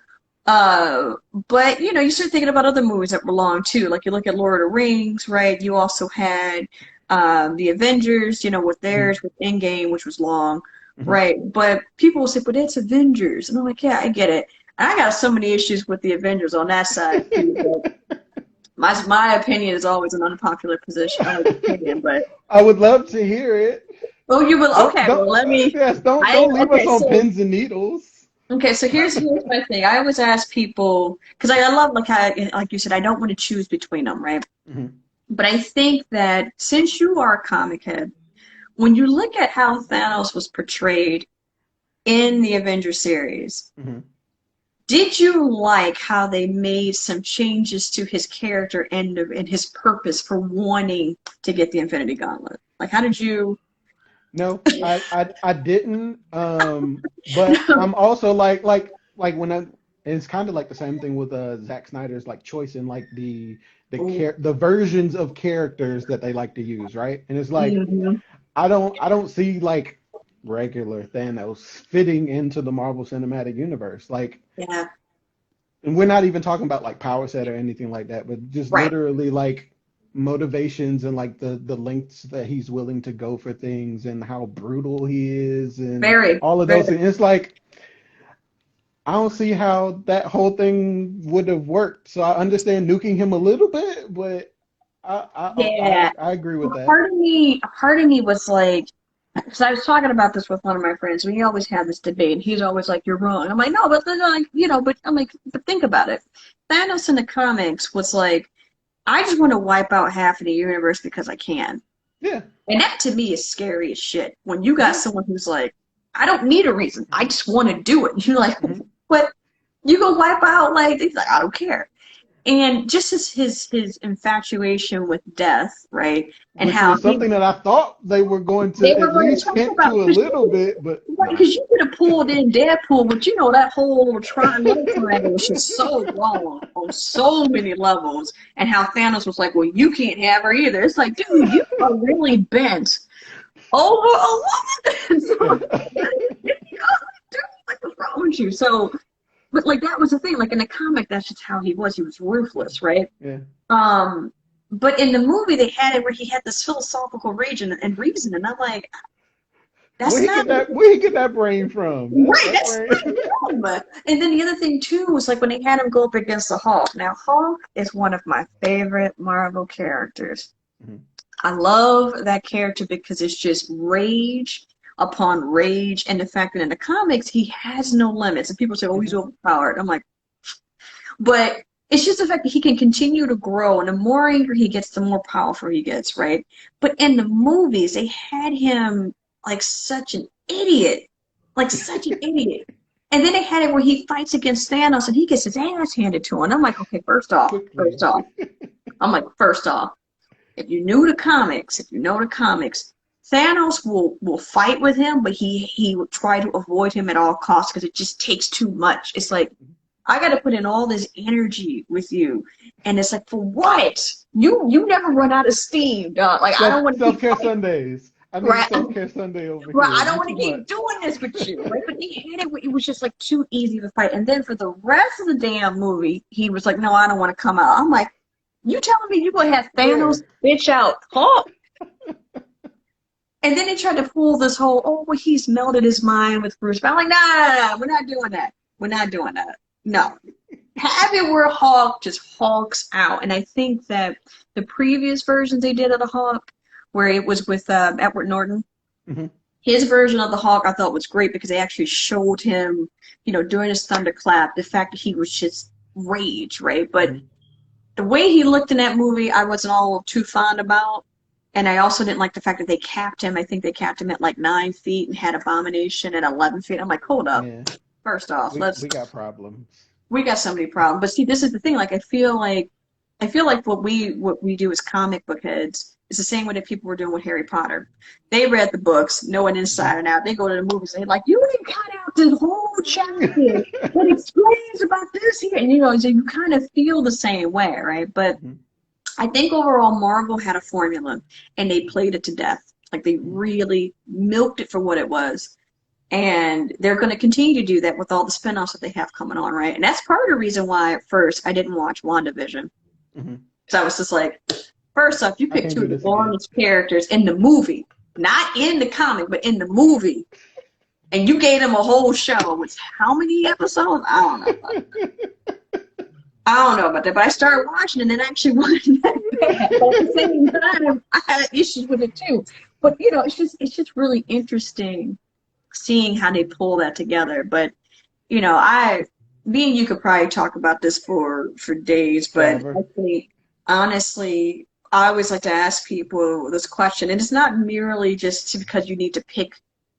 But you know, you start thinking about other movies that were long too. Like you look at Lord of the Rings, right? You also had the Avengers, you know, with theirs, with Endgame, which was long, right? But people will say, but it's Avengers. And I'm like, yeah, I get it. And I got so many issues with the Avengers on that side. Too, my opinion is always an unpopular opinion, but I would love to hear it. oh, you will. Okay, well, let me. Yes, don't leave us on pins and needles. Okay, so here's my thing. I always ask people because I love like you said, I don't want to choose between them, right? But I think that since you are a comic head, when you look at how Thanos was portrayed in the Avengers series, did you like how they made some changes to his character and his purpose for wanting to get the Infinity Gauntlet? Like, how did you? No, I didn't. But I'm also like when it's kind of like the same thing with Zack Snyder's like choice in like the versions of characters that they like to use, right? And it's like I don't see like regular Thanos fitting into the Marvel Cinematic Universe. Like, yeah. And we're not even talking about like power set or anything like that, but just literally like motivations and like the lengths that he's willing to go for things and how brutal he is and all of those things. It's like I don't see how that whole thing would have worked. So I understand nuking him a little bit, but I agree with that. Part of me was like, because I was talking about this with one of my friends, and we always had this debate, and he's always like, "You're wrong." I'm like, "No, but like, you know," but I'm like, "But think about it. Thanos in the comics was like, I just want to wipe out half of the universe because I can." Yeah. And that to me is scary as shit. When you got someone who's like, "I don't need a reason. I just want to do it." And you're like, "But you gonna wipe out like?" He's like, "I don't care." And just as his infatuation with death, right? And which how was something that I thought they were going to at least hint to a little bit, but because you could have pulled in Deadpool, but you know that whole triangle was just so wrong on so many levels. And how Thanos was like, "Well, you can't have her either." It's like, dude, you are really bent over a woman. So, like, what's wrong with you? So. But like that was the thing. Like in the comic, that's just how he was. He was ruthless, right? Yeah. But in the movie, they had it where he had this philosophical reason, and I'm like, that's where he get that brain from? That's not him. And then the other thing too was like when they had him go up against the Hulk. Now Hulk is one of my favorite Marvel characters. I love that character because it's just rage upon rage, and the fact that in the comics he has no limits, and people say, "Oh, he's overpowered." I'm like, but it's just the fact that he can continue to grow, and the more angry he gets, the more powerful he gets, right? But in the movies, they had him like such an idiot, and then they had it where he fights against Thanos and he gets his ass handed to him. And I'm like, okay, first off, if you know the comics, Thanos will fight with him, but he will try to avoid him at all costs because it just takes too much. It's like, I got to put in all this energy with you, and it's like, for what? You never run out of steam, dog. Like I don't want to self-care Sundays. I need self-care Sunday over here. I don't want to keep doing this with you. Right? But he had it. It was just like too easy to fight. And then for the rest of the damn movie, he was like, "No, I don't want to come out." I'm like, You telling me you gonna have Yeah. Thanos bitch out Hulk? And then they tried to pull this whole, oh, well, he's melted his mind with Bruce. But I'm like, nah, we're not doing that. We're not doing that. No. Have it where Hulk just hulks out. And I think that the previous versions they did of the Hulk, where it was with Edward Norton, Hmm. his version of the Hulk I thought was great because they actually showed him, during his thunderclap, the fact that he was just rage, right? But Hmm. the way he looked in that movie, I wasn't all too fond about. And I also didn't like the fact that they capped him. I think they capped him at like 9 feet and had Abomination at 11 feet. I'm like, hold up. Yeah. First off, We got problems. we got so many problems. But see, this is the thing. Like, I feel like what we do as comic book heads is the same way that people were doing with Harry Potter. They read the books, knowing inside and out. They go to the movies and they're like, you didn't cut out the whole chapter that explains about this here. And so you kind of feel the same way, right? But Mhm. I think overall Marvel had a formula and they played it to death. Like they really milked it for what it was. And they're going to continue to do that with all the spinoffs that they have coming on, right? And that's part of the reason why at first I didn't watch WandaVision. Hmm. Because I was just like, first off, you I picked can't two do of the this again. boringest characters in the movie, not in the comic, but in the movie. And you gave them a whole show with how many episodes? I don't know. I don't know about that, but I started watching it and it actually wasn't that bad. But at the same time, I had issues with it too. But it's just really interesting seeing how they pull that together. But me and you could probably talk about this for days. But I Forever. think honestly, I always like to ask people this question, and it's not merely just because you need to pick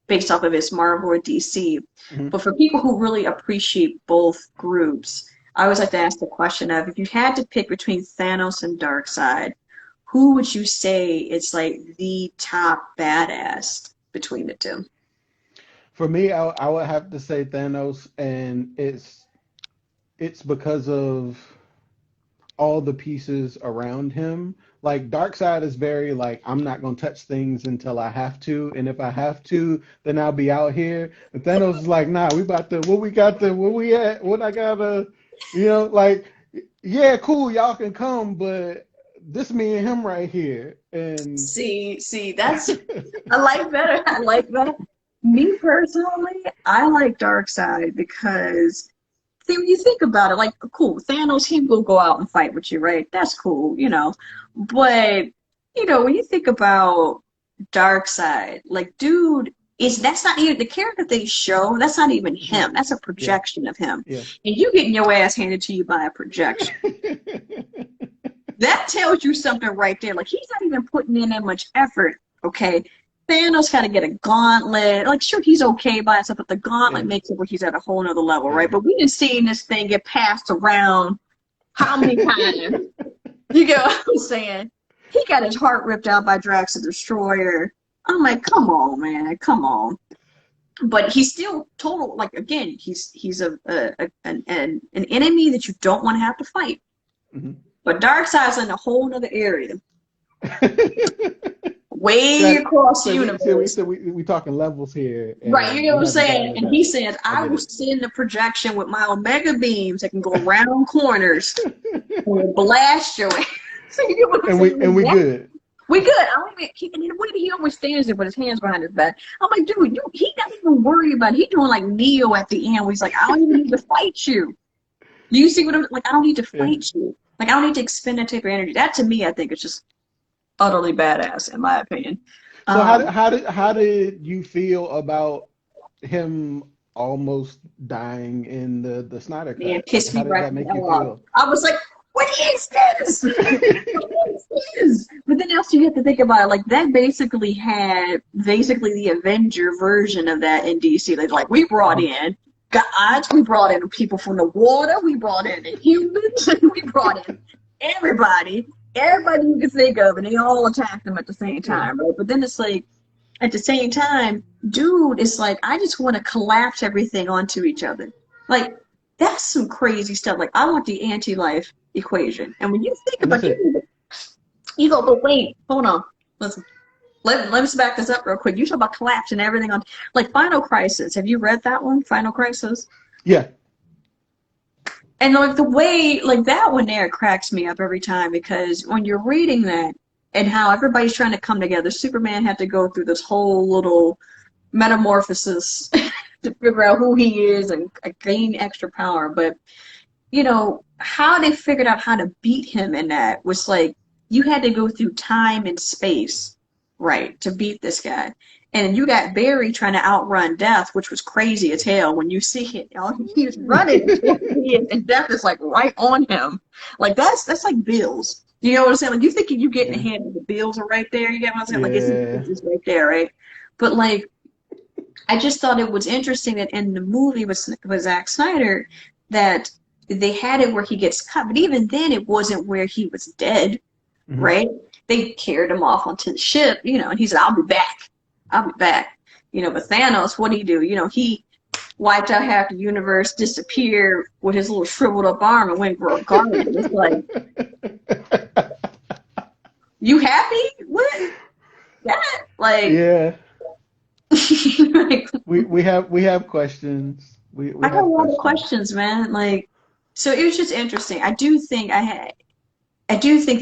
based off of it's Marvel or DC, Hmm. but for people who really appreciate both groups, I always like to ask the question of if you had to pick between Thanos and Darkseid, who would you say is like the top badass between the two? For me, I would have to say Thanos, and it's because of all the pieces around him. Like Darkseid is very like I'm not gonna touch things until I have to, and if I have to, then I'll be out here. And Thanos is like, nah, we about to where we at? What I gotta, like yeah, cool, y'all can come, but this me and him right here, and See, that's I like that. I like that. Me personally, I like Darkseid because see when you think about it, like cool, Thanos, he will go out and fight with you, right? That's cool. But when you think about Darkseid, like dude, is that's not even the character they show, that's not even Mhm. him. That's a Yeah, projection of him. yeah. And you getting your ass handed to you by a projection. That tells you something right there. Like he's not even putting in that much effort. Okay, Thanos got to get a gauntlet. Like sure, he's okay by himself, but the gauntlet Yeah, makes it where he's at a whole nother level, right? yeah. But we didn't see this thing get passed around how many times? You get what I'm saying? He got his heart ripped out by Drax the Destroyer. I'm like, come on, man, come on. But he's still total. Like again, he's an enemy that you don't want to have to fight. Mhm. But Darkseid's in a whole nother area, way That across the so we so we universe. so we talking levels here, Right, you and know we what I'm haven't gotten saying? to And that. he says, I I get will it. send the projection with my omega beams that can go around corners and will blast your ass. So you get what I'm And saying? we good. We good. I don't even and the way that he always stands there with his hands behind his back. I'm like, dude, he not even worried about it. He doing like Neo at the end where he's like, I don't even need to fight you. You see what I'm like, I don't need to Yeah. fight you. Like I don't need to expend that type of energy. That to me I think is just utterly badass in my opinion. So Um how did you feel about him almost dying in the Snyder Man, cut? Like, pissed how me did right that the make you hell off. feel? I was like, what is this? What is this? But then also you have to think about it, like that basically had basically the Avenger version of that in DC. Like we brought Mhm. in gods, we brought in people from the water, we brought in the humans, we brought in everybody you could think of, and they all attacked them at the same Yeah. time, right? But then it's like at the same time, dude, it's like I just want to collapse everything onto each other. Like that's some crazy stuff. Like I want the anti-life equation. And when you think And that's about it. you go, but wait, hold on. Listen. Let me back this up real quick. You talk about collapsing everything on like Final Crisis. Have you read that one? Final Crisis? Yeah. And like the way, like that one there cracks me up every time because when you're reading that and how everybody's trying to come together, Superman had to go through this whole little metamorphosis to figure out who he is and gain extra power. But, you know, how they figured out how to beat him in that was like you had to go through time and space, right, to beat this guy. And you got Barry trying to outrun Death, which was crazy as hell. When you see it, he's running, and Death is like right on him. Like that's like Bills. You know what I'm saying? Like you thinking you getting Yeah. ahead of the Bills are right there. You get what I'm saying? Like Yeah. it's right there, right? But like I just thought it was interesting that in the movie with Zack Snyder that they had it where he gets cut, but even then it wasn't where he was dead, Mhm. right? They carried him off onto the ship, you know, and he said, "I'll be back. I'll be back." You know, but Thanos, what did he do? You know, he wiped out half the universe, disappeared with his little shriveled up arm, and went grow a garden. It's like, you happy? What? That? Like, Yeah. like We have questions. We I got a have lot of questions. questions, man. Like, so it was just interesting. I do think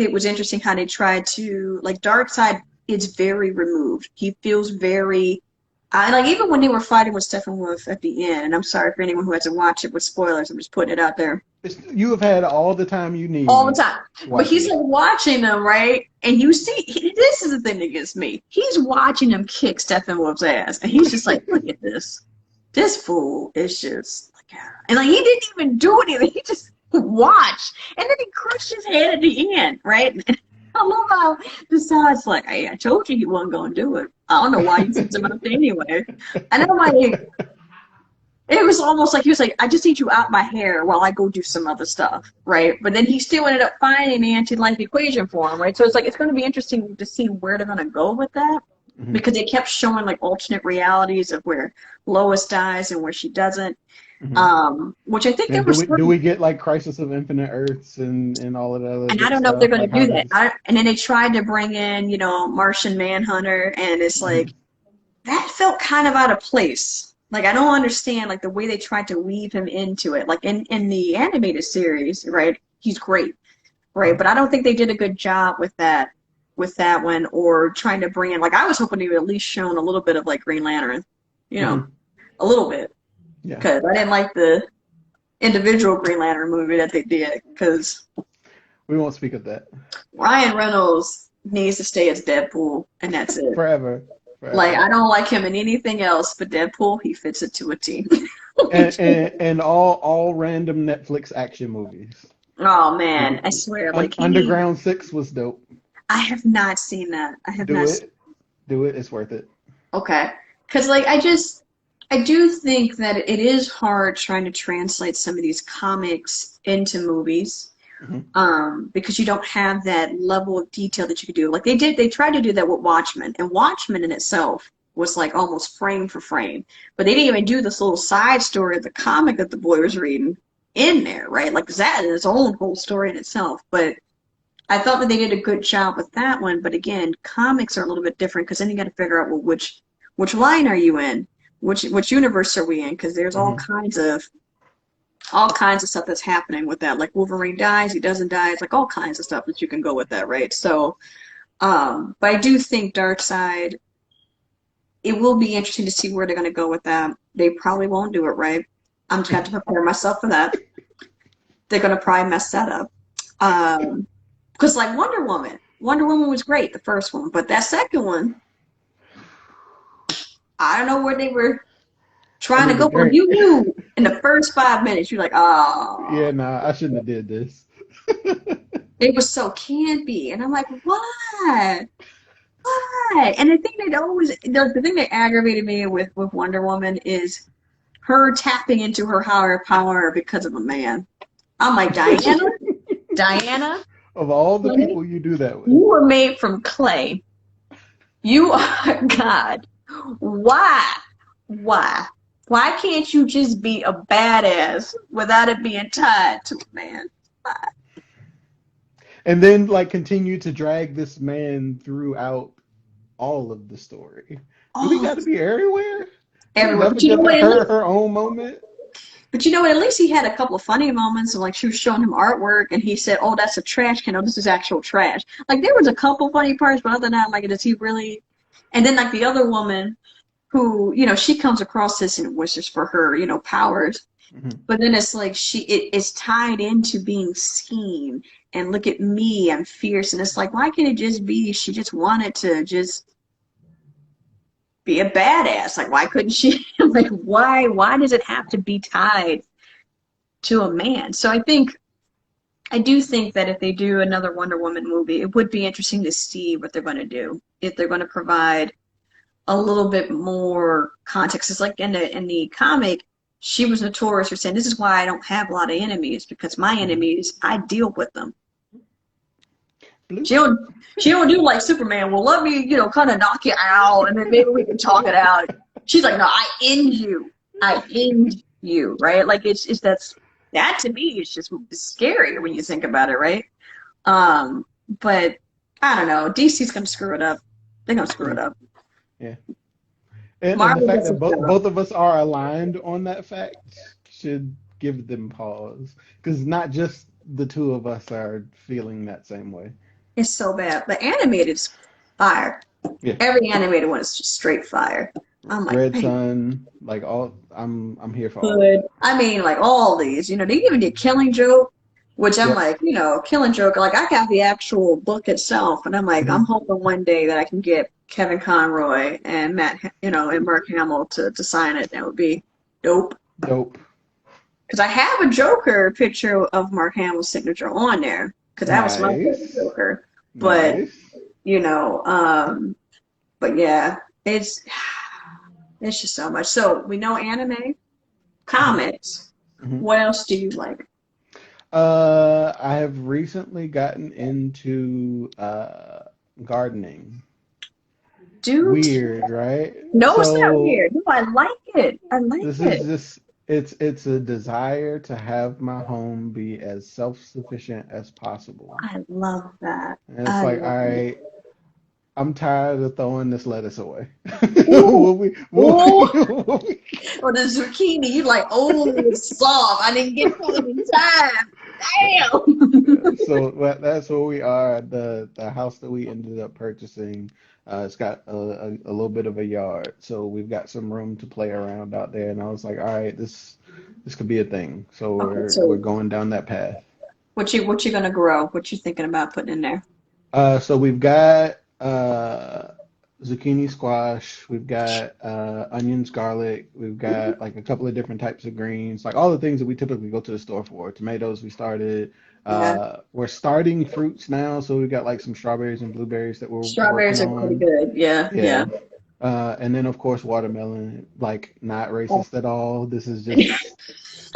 it was interesting how they tried to like Darkseid is very removed. He feels very I like even when they were fighting with Steppenwolf at the end, and I'm sorry for anyone who hasn't watched it with spoilers, I'm just putting it out there. You have had all the time you All the need time. But watching he's it. like watching them, right? And you see this is the thing that gets me. He's watching them kick Steppenwolf's ass. And he's just like, look at this. This fool is just like and like he didn't even do anything. He just watched. And then he crushed his head at the end, right? I love how the side's like, hey, I told you he wasn't gonna do it. I don't know why you sent him out there anyway. And I'm like, it was almost like he was like, I just need you out my hair while I go do some other stuff, right? But then he still ended up finding the anti-life equation for him, right? So it's like it's going to be interesting to see where they're going to go with that Mhm. because they kept showing like alternate realities of where Lois dies and where she doesn't, Mhm. which I think they And were do starting. we get like Crisis of Infinite Earths and all of that other And I good don't know if they're stuff? going Like to how do that. does And then they tried to bring in, you know, Martian Manhunter, and it's like Mhm. that felt kind of out of place. Like I don't understand like the way they tried to weave him into it. Like in the animated series, right? He's great, right? But I don't think they did a good job with that one or trying to bring in like I was hoping they would at least shown a little bit of like Green Lantern, you know, Mhm. a little bit Yeah. because I didn't like the individual Green Lantern movie that they did because We won't speak of that. Ryan Reynolds needs to stay as Deadpool and that's it. Forever. Like Forever. I don't like him in anything else but Deadpool. He fits it to a T. And all random Netflix action movies. Oh man, I swear, like he needs. Underground 6 was dope. I have not seen that. I have Do not seen. it. Do it. It's worth it. Okay, because like I do think that it is hard trying to translate some of these comics into movies, Mhm. because you don't have that level of detail that you could do. Like they did, they tried to do that with Watchmen, and Watchmen in itself was like almost frame for frame, but they didn't even do this little side story of the comic that the boy was reading in there, right? Like that is its own whole story in itself, but. I thought that they did a good job with that one, but again, comics are a little bit different because then you got to figure out well which line are you in, which universe are we in? Because there's Mhm. all kinds of stuff that's happening with that. Like Wolverine dies, he doesn't die. It's like all kinds of stuff that you can go with that, right? So, but I do think Darkseid. It will be interesting to see where they're going to go with that. They probably won't do it right. I'm just got to prepare myself for that. They're going to probably mess that up. Because like Wonder Woman was great, the first one, but that second one, I don't know where they were I trying to need a go. But drink. you knew in the first 5 minutes, you're like, oh, Yeah, nah, I shouldn't have did this. it was so campy, and I'm like, why? Why? And the thing that the thing that aggravated me with Wonder Woman is her tapping into her higher power because of a man. I'm like, Diana, Of all the honey, people you do that with. you were made from clay. You are God. Why? Why? Why can't you just be a badass without it being tied to a man? And then like continue to drag this man throughout all of the story. Do we Oh, got to be everywhere? Can we everywhere. never But you know get what? her own moment? But you know what? At least he had a couple of funny moments. And like she was showing him artwork, and he said, "Oh, that's a trash can. Oh, this is actual trash." Like there was a couple funny parts, but other than that, like, does he really? And then like the other woman, who she comes across this and wishes for her powers, Hmm. but then it's like it's tied into being seen. And look at me, I'm fierce. And it's like, why can't it just be? She just wanted to just be a badass. Like, why couldn't she? Like, why does it have to be tied to a man? So I do think that if they do another Wonder Woman movie, it would be interesting to see what they're going to do. If they're going to provide a little bit more context. It's like in the comic, she was notorious for saying, "This is why I don't have a lot of enemies, because my enemies, I deal with them." Blue. She don't do like Superman. Well, let me, kind of knock you out, and then maybe we can talk it out. She's like, "No, I end you. I end you." Right? Like it's that to me is just scary when you think about it, right? But I don't know. DC's gonna screw it up. They're gonna screw it up. Yeah. And the Marvel fact gets that it both of us are aligned on that fact should give them pause. Because not just the two of us are feeling that same way. It's so bad. The animated's fire. Yeah. Every animated one is just straight fire. I'm like, Red man, Sun, like all I'm here for all of good. it. I mean, like all these, they even did Killing Joke, which I'm Yep. like, Killing Joke, like I got the actual book itself, and I'm like, I'm Hmm. hoping one day that I can get Kevin Conroy and and Mark Hamill to sign it. That would be dope. Dope. Because I have a Joker picture of Mark Hamill's signature on there, because that was my favorite Nice. Joker. But, Nice. you know, um, but yeah, it's just so much. So we know anime, Hmm. comics. Hmm. What else do you like? I have recently gotten into gardening. Dude, Weird, right? no, it's not So weird. No, I like it. I like this is it. just it's a desire to have my home be as self-sufficient as possible. I love that. And it's I like, all love it. right, I'm tired of throwing this lettuce away. Ooh, ooh. What we Or the zucchini, you like, oh, it's soft. I didn't get to it in time. Damn. So that's where we are. The house that we ended up purchasing, it's got a little bit of a yard, so we've got some room to play around out there. And I was like, all right, this could be a thing. So Okay, we're so going down that path. what you gonna grow? What you thinking about putting in there? So we've got zucchini squash, we've got onions, garlic, we've got like a couple of different types of greens, like all the things that we typically go to the store for. Tomatoes, we started. Yeah, We're starting fruits now, so we've got like some strawberries and blueberries that we're strawberries working are pretty on. good. Yeah, yeah. Yeah. And then of course watermelon, like not racist at all. This is just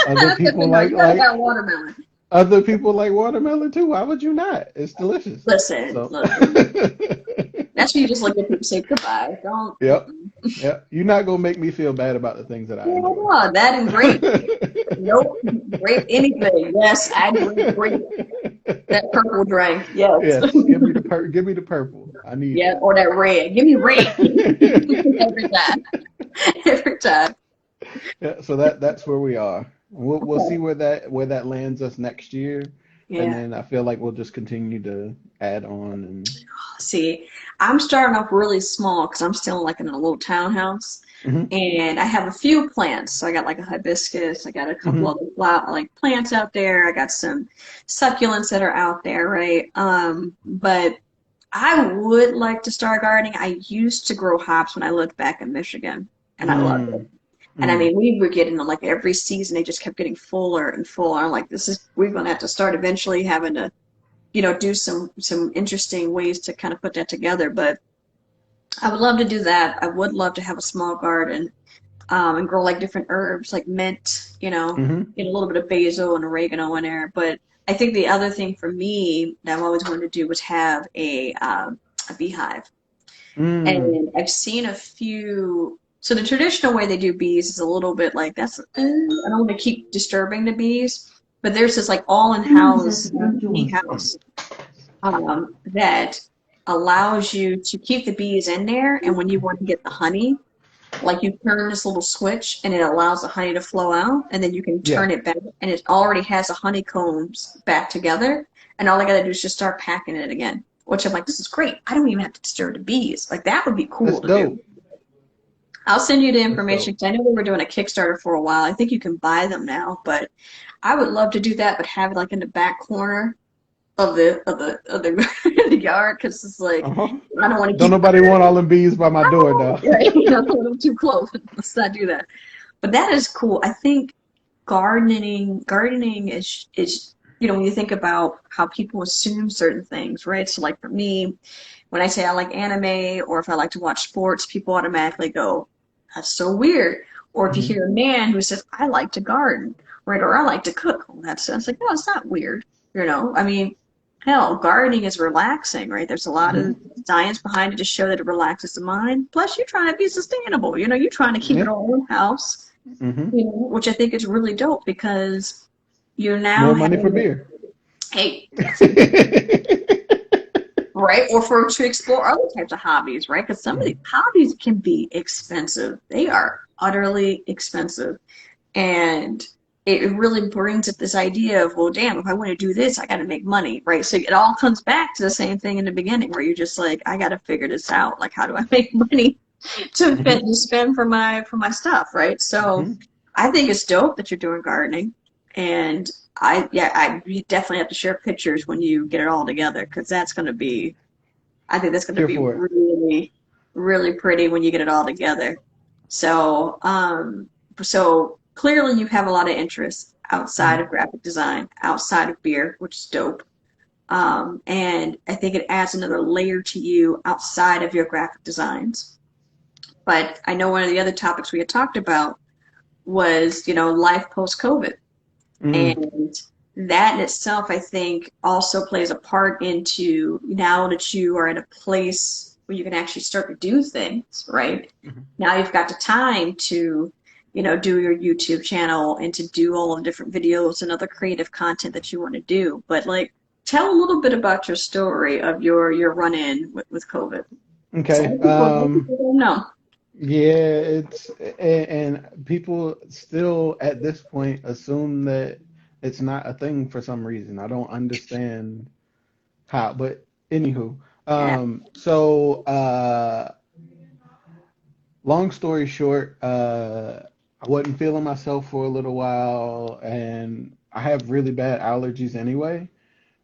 other people No, you gotta got watermelon. other people like watermelon too. Why would you not? It's delicious. Listen, So, look, that's when you just look at people say goodbye. Don't. yep, yep. You're not gonna make me feel bad about the things that I Yeah, enjoy. no, that and grape. Nope, grape anything. Yes, I drink grape. That purple drink. Yes. Yes, give me the purple. I need Yeah, that. or that red. Give me red every time. Every time. Yeah, so that's where we are. We'll see Okay. where that lands us next year, and Yeah. then I feel like we'll just continue to add on See, I'm starting off really small because I'm still like in a little townhouse, and. and I have a few plants. So I got like a hibiscus. I got a couple Hmm. other like plants out there. I got some succulents that are out there, right? But I would like to start gardening. I used to grow hops when I lived back in Michigan, and I loved it. Mm, And I mm, mean, we were getting them like every season, they just kept getting fuller and fuller. I'm like, we're gonna have to start eventually having to, do some interesting ways to kind of put that together. But I would love to do that. I would love to have a small garden, and grow like different herbs like mint, hmm. get a little bit of basil and oregano in there. But I think the other thing for me that I've always wanted to do was have a beehive. Mm, And I've seen a few. So the traditional way they do bees is a little bit like that's. I don't want to keep disturbing the bees, but there's this like all-in-house bee house, that allows you to keep the bees in there, and when you want to get the honey, like you turn this little switch and it allows the honey to flow out, and then you can Yeah. turn it back, and it already has the honeycombs back together, and all I gotta do is just start packing it again. Which I'm like, this is great. I don't even have to disturb the bees. Like that would be That's cool to do. dope. I'll send you the That's information dope. because I know we were doing a Kickstarter for a while. I think you can buy them now, but I would love to do that, but have it like in the back corner of the the yard because it's like Uh-huh. I don't want to Don't keep nobody want all them bees by my door, though. right, I don't want them too close. Let's not do that. But that is cool. I think gardening is when you think about how people assume certain things, right? So like for me, when I say I like anime or if I like to watch sports, people automatically go, "That's so weird." Or if you Hmm. hear a man who says, "I like to garden," right, or "I like to cook," well, that's it's like, no, it's not weird. I mean, hell, gardening is relaxing, right? There's a lot of Hmm. science behind it to show that it relaxes the mind. Plus, you're trying to be sustainable. You're trying to keep it Yeah. all in house, Hmm. which I think is really dope because you're now More money for having, beer. hey, right? Or for to explore other types of hobbies, right? Because some of these Mhm. hobbies can be expensive. They are utterly expensive. And it really brings up this idea of, well, damn, if I want to do this, I got to make money, right? So it all comes back to the same thing in the beginning where you're just like, I got to figure this out. Like, how do I make money Hmm. to spend for my stuff, right? So Hmm. I think it's dope that you're doing gardening, and you definitely have to share pictures when you get it all together because I think that's going to Here be for it. really, really pretty when you get it all together. So, so clearly you have a lot of interests outside Hmm. of graphic design, outside of beer, which is dope. And I think it adds another layer to you outside of your graphic designs. But I know one of the other topics we had talked about was, life post-COVID. Mm. And that in itself, I think, also plays a part into now that you are in a place where you can actually start to do things, right? Mhm. Now you've got the time to, do your YouTube channel and to do all the different videos and other creative content that you want to do. But like, tell a little bit about your story of your run-in with COVID. Okay. Some people don't know. Yeah, and people still at this point assume that it's not a thing for some reason. I don't understand how, but anywho, Yeah. long story short, I wasn't feeling myself for a little while, and I have really bad allergies anyway.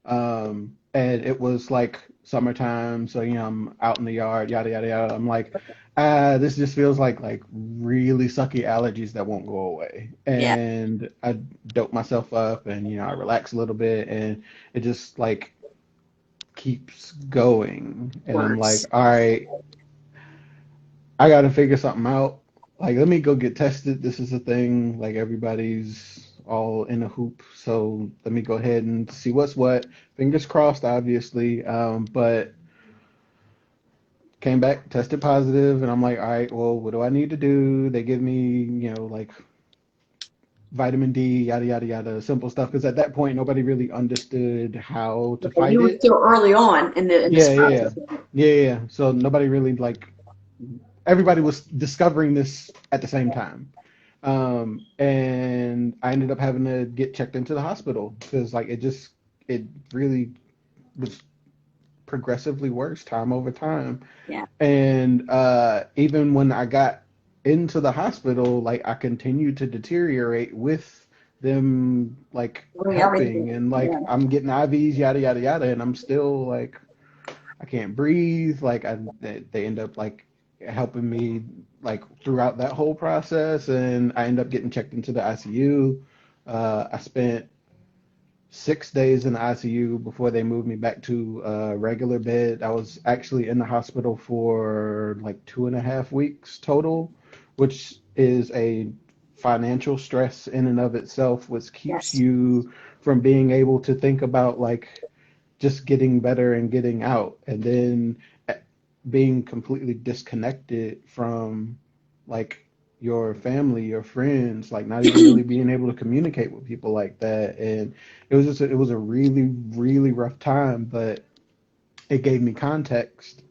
And it was like summertime, so I'm out in the yard, yada yada yada. I'm like, this just feels like really sucky allergies that won't go away. Yeah. And I dope myself up, and I relax a little bit, and it just like keeps going. And I'm like, Works. all right, I gotta figure something out. Like, let me go get tested. This is a thing. Like, everybody's all in a hoop. So let me go ahead and see what's what. Fingers crossed, obviously. But came back, tested positive, and I'm like, all right, well, what do I need to do? They give me, like vitamin D, yada, yada, yada, simple stuff. Because at that point, nobody really understood how to And fight you were it. still early on in this Yeah, yeah, yeah. process. Yeah, yeah. Yeah. So nobody really like everybody was discovering this at the same time. And I ended up having to get checked into the hospital because like it really was progressively worse time over time. Yeah. And even when I got into the hospital, like I continued to deteriorate with them like We already did. helping and like Yeah. I'm getting IVs, yada yada yada, and I'm still like I can't breathe. Like they end up like helping me like throughout that whole process, and I end up getting checked into the ICU. I spent 6 days in the ICU before they moved me back to a regular bed. I was actually in the hospital for like 2.5 weeks total, which is a financial stress in and of itself, which keeps Yes. you from being able to think about like just getting better and getting out, and then being completely disconnected from like your family, your friends, like not even really being able to communicate with people like that. And it was a really, really rough time, but it gave me context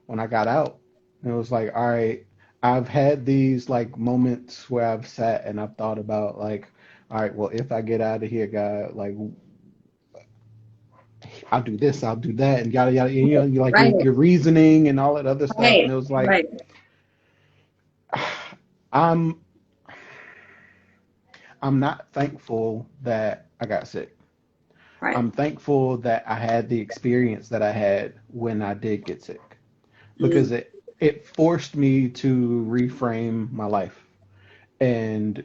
when I got out. And it was like, all right, I've had these like moments where I've sat and I've thought about like, all right, well, if I get out of here, God, like I'll do this, I'll do that, and yada yada. You know, you like Right, your reasoning and all that other stuff. And right, it was like, right, I'm I'm not thankful that I got sick. right. I'm thankful that I had the experience that I had when I did get sick because Mm. it forced me to reframe my life and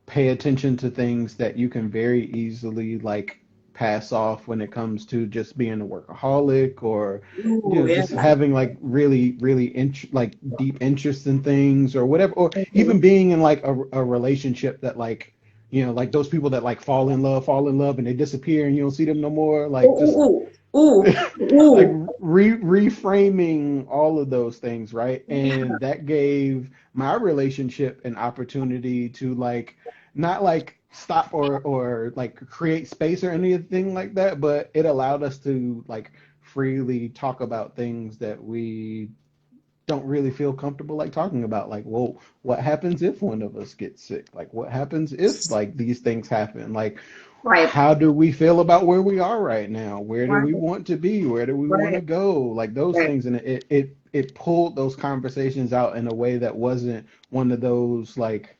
pay attention to things that you can very easily like pass off when it comes to just being a workaholic or Ooh, yeah. just having like really like deep interest in things or whatever, or even being in like a relationship that like like those people that like fall in love and they disappear and you don't see them no more, Ooh, like just ooh, ooh, ooh, like ooh. reframing all of those things, right? Yeah. And that gave my relationship an opportunity to like not like stop or like create space or anything like that, but it allowed us to like freely talk about things that we don't really feel comfortable like talking about. Like, well, what happens if one of us gets sick? Like, what happens if like these things happen? Like, Right, how do we feel about where we are right now? Where do right, we want to be? Where do we want to right, go? Like those right. things, and it pulled those conversations out in a way that wasn't one of those like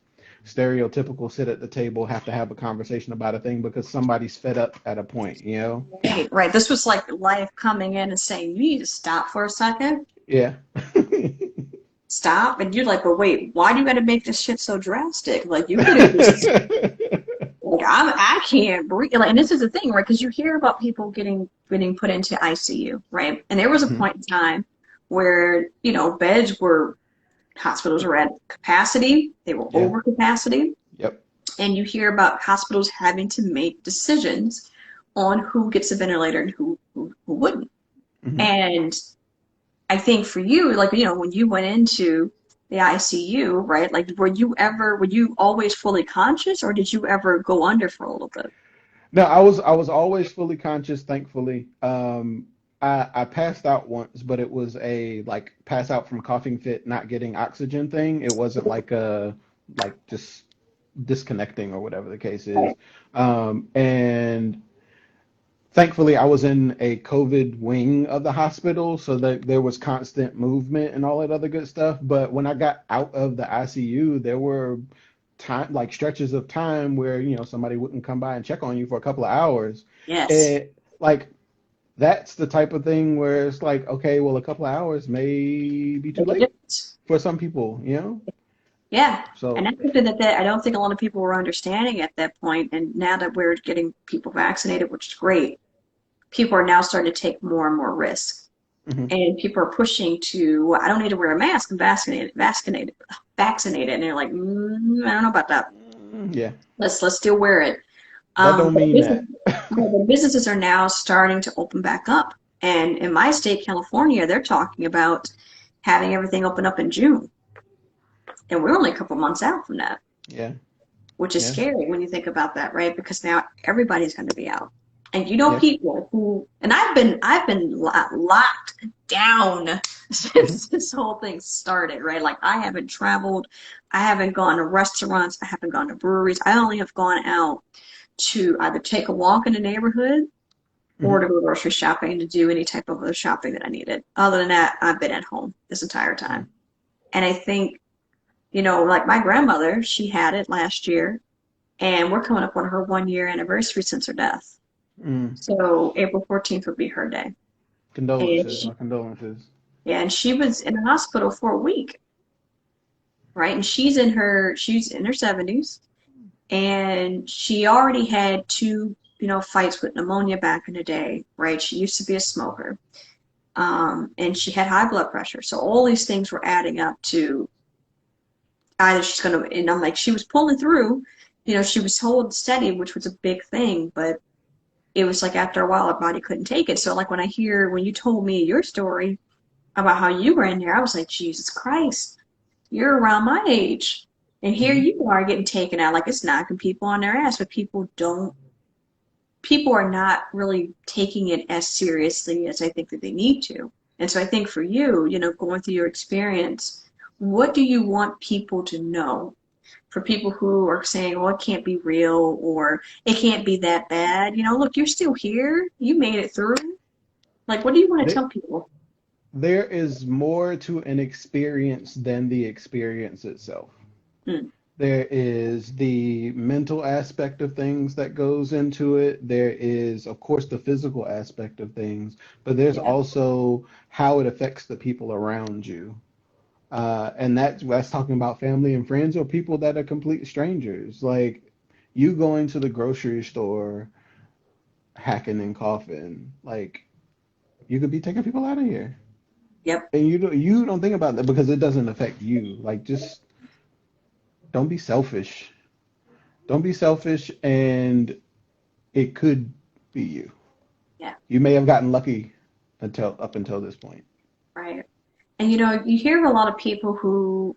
stereotypical sit at the table, have to have a conversation about a thing because somebody's fed up at a point, you know? Right, right. This was like life coming in and saying, you need to stop for a second. Yeah. Stop. And you're like, but wait, why do you gotta make this shit so drastic? Like you could have just like I can't breathe. Like, and this is the thing, right? Because you hear about people getting put into ICU, right? And there was a Mhm. point in time where, beds were hospitals were at capacity, they were Yeah. over capacity. Yep. And you hear about hospitals having to make decisions on who gets a ventilator and who wouldn't. Hmm. And I think for you, like, when you went into the ICU, right? Like, were you always fully conscious or did you ever go under for a little bit? No, I was always fully conscious, thankfully. I passed out once, but it was a like pass out from coughing fit, not getting oxygen thing. It wasn't like a like just disconnecting or whatever the case is. Right. And thankfully, I was in a COVID wing of the hospital, so that there was constant movement and all that other good stuff. But when I got out of the ICU, there were time like stretches of time where somebody wouldn't come by and check on you for a couple of hours. Yes. It like that's the type of thing where it's like, okay, well, a couple of hours may be too Make a late difference. for some people. Yeah. And So that's something that I don't think a lot of people were understanding at that point. And now that we're getting people vaccinated, which is great, people are now starting to take more and more risks. mhm. And people are pushing to, well, I don't need to wear a mask. I'm vaccinated. And they're like, I don't know about that. Yeah, Let's still wear it. that don't But mean that. the businesses are now starting to open back up. And in my state, California, they're talking about having everything open up in June. And we're only a couple months out from that, Yeah, which is yeah, scary when you think about that, right? Because now everybody's going to be out. And yeah. people who, and I've been locked down Mhm. since this whole thing started, right? Like I haven't traveled, I haven't gone to restaurants, I haven't gone to breweries. I only have gone out to either take a walk in the neighborhood or to Mhm. go grocery shopping to do any type of other shopping that I needed. Other than that, I've been at home this entire Yeah. time. And I think, like my grandmother, she had it last year, and we're coming up on her 1 year anniversary since her death. Mm. So April 14th would be her day. And Condolences, my she, condolences. yeah, and she was in the hospital for a week, right? And she's in her 70s, and she already had two, fights with pneumonia back in the day, right? She used to be a smoker. And she had high blood pressure. So all these things were adding up to either she's going to, and I'm like, she was pulling through, she was holding steady, which was a big thing, but it was like after a while, her body couldn't take it. So like when you told me your story about how you were in there, I was like, Jesus Christ, you're around my age. And here Mhm. you are getting taken out like it's knocking people on their ass, but people are not really taking it as seriously as I think that they need to. And so I think for you, going through your experience what do you want people to know? For people who are saying, well, it can't be real or it can't be that bad. Look, you're still here. You made it through. Like, what do you want to There, tell people? there is more to an experience than the experience itself. Mm, There is the mental aspect of things that goes into it. There is, of course, the physical aspect of things, but there's yeah. also how it affects the people around you. And that's talking about family and friends or people that are complete strangers. Like you going to the grocery store, hacking and coughing, like you could be taking people out of here. Yep. And you don't think about that because it doesn't affect you. Like just don't be selfish. Don't be selfish, and it could be you. Yeah. You may have gotten lucky up until this point. Right. And you hear of a lot of people who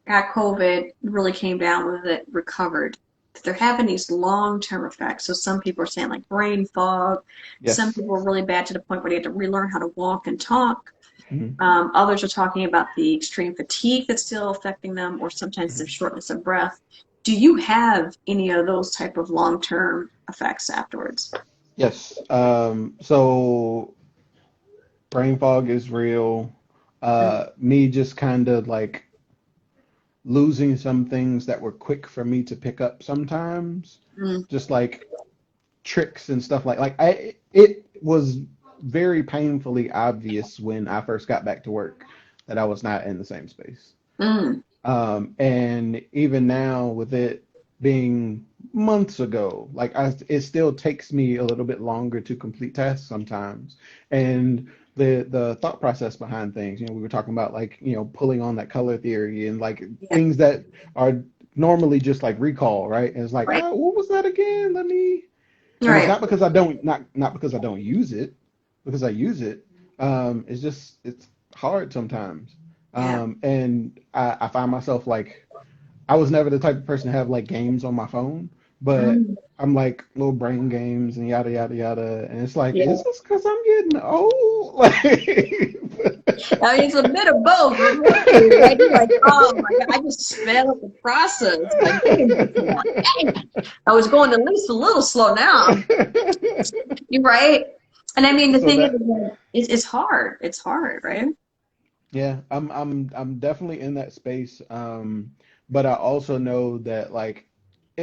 got COVID, really came down with it, recovered. They're having these long-term effects. So some people are saying like brain fog. Some Yes. people are really bad to the point where they have to relearn how to walk and talk. Hmm. Others are talking about the extreme fatigue that's still affecting them, or sometimes the Hmm. shortness of breath. Do you have any of those type of long-term effects afterwards? Yes. So brain fog is real. Mm, Me just kind of like losing some things that were quick for me to pick up sometimes, mm, just like tricks and stuff like it was very painfully obvious when I first got back to work that I was not in the same space. mm. And even now, with it being months ago, like it still takes me a little bit longer to complete tasks sometimes. And the thought process behind things, we were talking about like, pulling on that color theory and like Yeah, things that are normally just like recall, right? And it's like, right, oh, what was that again? Let me. And it's right. not because I don't not because I don't use it, because I use it. It's hard sometimes. Yeah. And I find myself like I was never the type of person to have like games on my phone, but Mm, I'm like little brain games and yada yada yada, and it's like, yeah. is this because I'm getting old? Like, I mean, it's a bit of both, really, right? You're like, oh my God, I just sped up the process by doing this more. Dang, I was going at least a little slow now. You're right. And I mean, the so thing is, that it's hard. It's hard, right? Yeah, I'm definitely in that space. But I also know that like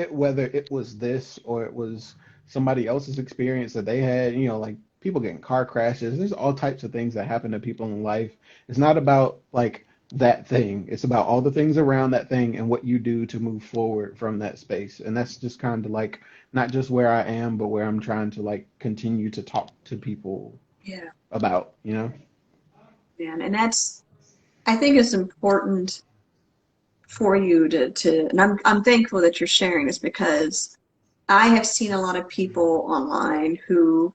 whether it was this or it was somebody else's experience that they had, like people getting car crashes, there's all types of things that happen to people in life. It's not about like that thing. It's about all the things around that thing and what you do to move forward from that space. And that's just kind of like not just where I am, but where I'm trying to like continue to talk to people Yeah, about. man. And I think it's important for you and I'm thankful that you're sharing this because I have seen a lot of people online who,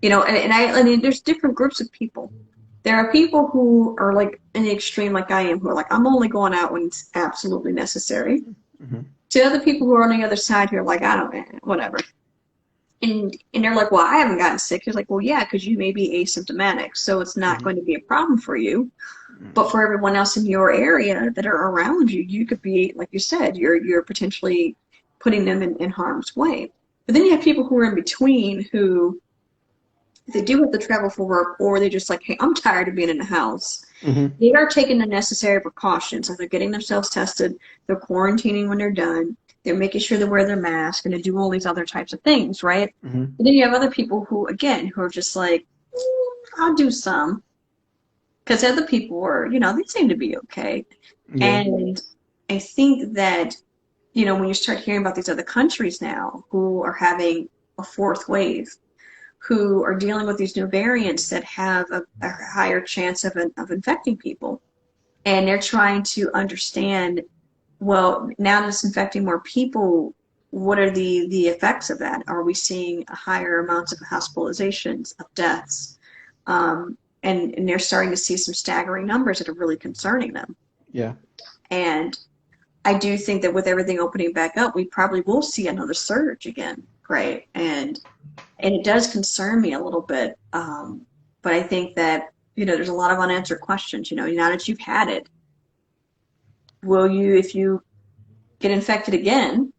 I mean, there's different groups of people. There are people who are like in the extreme, like I am, who are like, I'm only going out when it's absolutely necessary. Hmm. To other people who are on the other side who are like, I don't, whatever. And they're like, well, I haven't gotten sick. It's like, well, yeah, because you may be asymptomatic, so it's not Hmm. going to be a problem for you. But for everyone else in your area that are around you, you could be, like you said, you're potentially putting them in harm's way. But then you have people who are in between who they do have to travel for work, or they just like, hey, I'm tired of being in the house. Hmm. They are taking the necessary precautions. So they're getting themselves tested, they're quarantining when they're done, they're making sure they wear their mask, and they do all these other types of things, right? Hmm. But then you have other people who, again, who are just like, I'll do some, because other people are, they seem to be okay. Yeah. And I think that, when you start hearing about these other countries now who are having a fourth wave, who are dealing with these new variants that have a higher chance of infecting people. And they're trying to understand, well, now that it's infecting more people, what are the effects of that? Are we seeing a higher amounts of hospitalizations, of deaths? And they're starting to see some staggering numbers that are really concerning them. Yeah. And I do think that with everything opening back up, we probably will see another surge again, right? And it does concern me a little bit. But I think that, there's a lot of unanswered questions, now that you've had it, Will you, if you get infected again,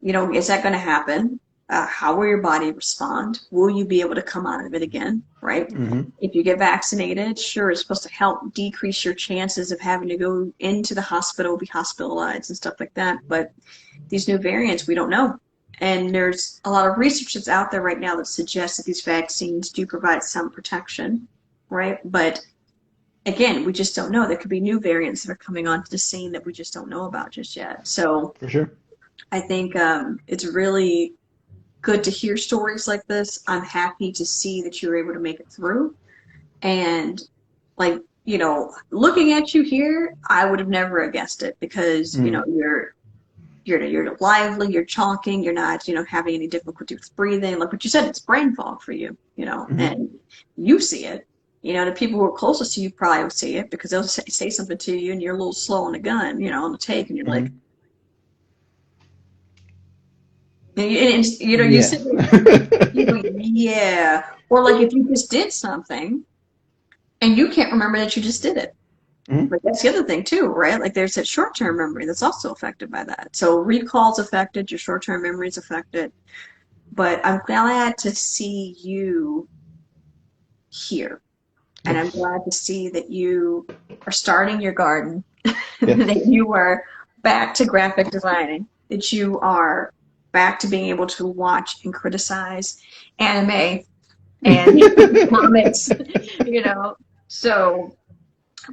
is that going to happen? How will your body respond? Will you be able to come out of it again, right? Hmm. If you get vaccinated, sure, it's supposed to help decrease your chances of having to go into the hospital, be hospitalized and stuff like that. But these new variants, we don't know. And there's a lot of research that's out there right now that suggests that these vaccines do provide some protection, right? But again, we just don't know. There could be new variants that are coming onto the scene that we just don't know about just yet. So For sure. I think it's really good to hear stories like this. I'm happy to see that you're able to make it through. And like, looking at you here, I would have never guessed it because, Mm. you're lively, you're talking, you're not, having any difficulty with breathing. Like what you said, it's brain fog for you, Hmm. and you see it. The people who are closest to you probably will see it because they'll say something to you and you're a little slow on the gun, on the take, and you're like, Hmm. you Yeah. sit there, yeah. Or like if you just did something and you can't remember that you just did it. Hmm. Like that's the other thing too, right? Like there's that short-term memory that's also affected by that. So recall's affected, your short-term memory is affected. But I'm glad to see you here. And I'm Yes. glad to see that you are starting your garden, that Yes. you are back to graphic designing, that you are back to being able to watch and criticize anime and comics, you know. So,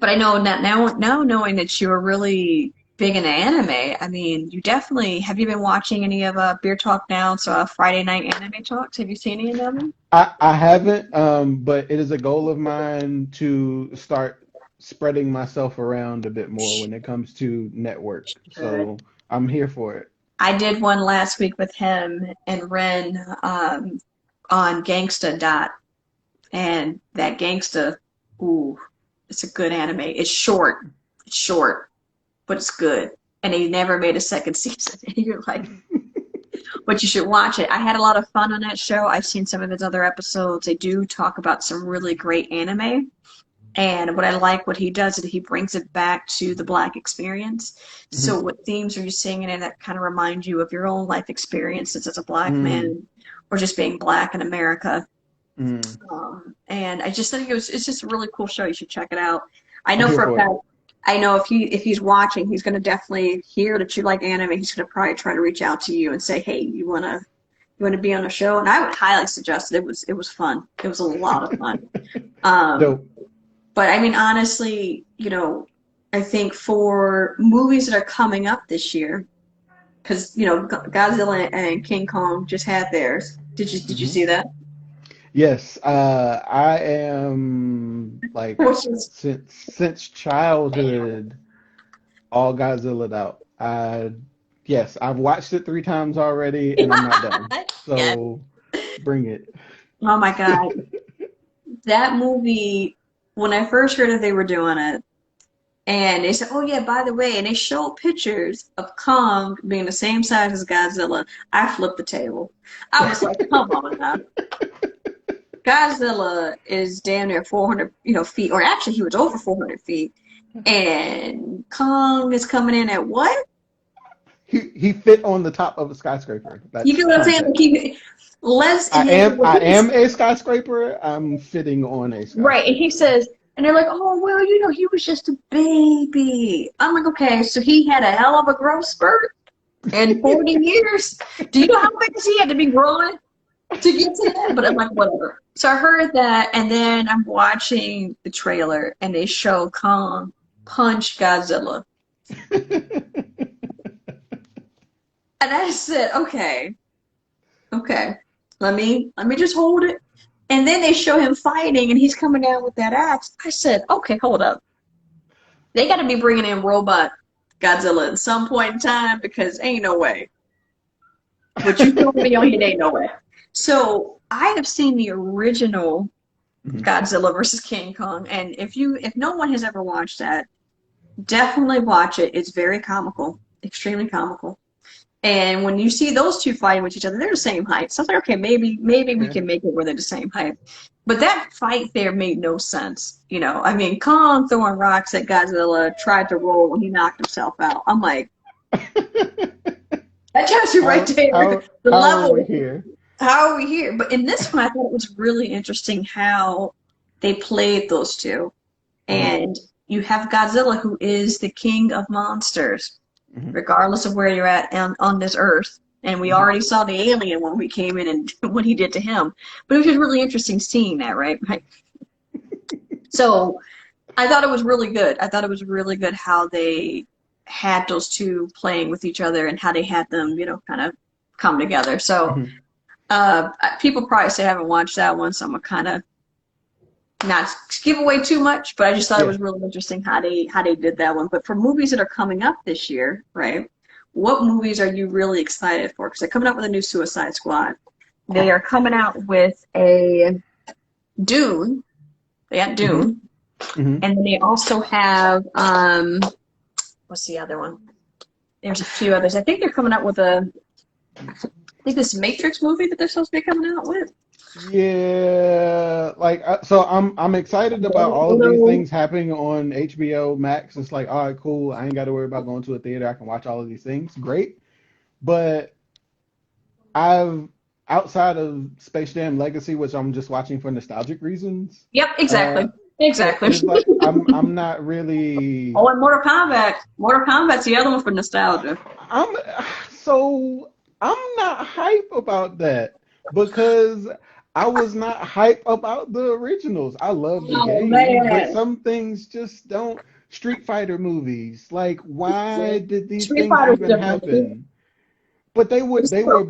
but I know that now knowing that you're really big into anime, I mean, you definitely have you been watching any of Beer Talk Now? So Friday night anime talks. Have you seen any of them? I haven't, but it is a goal of mine to start spreading myself around a bit more when it comes to network. Good. So I'm here for it. I did one last week with him and Ren on Gangsta Dot, and that Gangsta, ooh, it's a good anime. It's short, but it's good. And they never made a second season. And you're like, but you should watch it. I had a lot of fun on that show. I've seen some of his other episodes. They do talk about some really great anime. And what I like what he does is he brings it back to the Black experience. So Hmm. what themes are you seeing in it that kind of remind you of your own life experiences as a Black Mm. man or just being Black in America? Mm. And I just think it's just a really cool show. You should check it out. I I'm know here for a for it. fact, I know if he's watching, he's going to definitely hear that you like anime. He's going to probably try to reach out to you and say, "Hey, you want to be on a show?" And I would highly suggest it. It was fun. It was a lot of fun. Um, Dope. but I mean, honestly, I think for movies that are coming up this year, because Godzilla and King Kong just had theirs. Did you Hmm. see that? Yes, I am like Which is since childhood, all Godzilla out. Yes, I've watched it 3 times already, and I'm not done. yeah. So bring it. Oh my God, that movie. When I first heard that they were doing it, and they said, "Oh yeah, by the way," and they showed pictures of Kong being the same size as Godzilla. I flipped the table. I was like, "Come on now." Godzilla is damn near 400, feet, or actually he was over 400 feet. And Kong is coming in at what? He fit on the top of a skyscraper. You That's get what I'm saying? Like context. he less, I and then am what I he am a skyscraper. I'm fitting on a right, and he skyscraper. says, and they're like, "Oh well, he was just a baby." I'm like, okay, so he had a hell of a growth spurt in 40 years. Do you know how fast he had to be growing to get to that? But I'm like, whatever. So I heard that, and then I'm watching the trailer, and they show Kong punch Godzilla. And I said, okay, okay, let me just hold it. And then they show him fighting, and he's coming down with that axe. I said, okay, hold up. They got to be bringing in robot Godzilla at some point in time because ain't no way. What you told me on here, ain't no way. So I have seen the original Mhm. Godzilla versus King Kong, and if no one has ever watched that, definitely watch it. It's very comical, extremely comical. And when you see those two fighting with each other, they're the same height. So I was like, okay, maybe we can make it where they're the same height. But that fight there made no sense. You know, I mean, Kong throwing rocks at Godzilla, tried to roll when he knocked himself out. I'm like, that tells you right there the level. How are we here? How are we here? But in this one, I thought it was really interesting how they played those two. And you have Godzilla, who is the king of monsters, regardless of where you're at on this earth. And we already saw the alien when we came in and what he did to him. But it was just really interesting seeing that, right? So I thought it was really good. I thought it was really good how they had those two playing with each other and how they had them, you know, kind of come together. So people probably say I haven't watched that one, so I'm gonna kind of not give away too much, but I just thought it was really interesting how they did that one. But for movies that are coming up this year, right? What movies are you really excited for? Because they're coming out with a new Suicide Squad. They are coming out with a Dune. They got Dune. And then they also have, what's the other one? There's a few others. I think they're coming out with I think this Matrix movie that they're supposed to be coming out with. Yeah, like so I'm excited about all of these things happening on HBO Max. It's like, all right, cool. I ain't got to worry about going to a theater. I can watch all of these things. Great. But outside of Space Jam Legacy, which I'm just watching for nostalgic reasons. Yep, exactly. Exactly. It's like, I'm not really. Oh, and Mortal Kombat. Mortal Kombat's the other one for nostalgia. I'm not hype about that because I was not hype about the originals. I love the game, but some things just don't. Street Fighter movies, like, why did these things even happen? But they were Scorpion.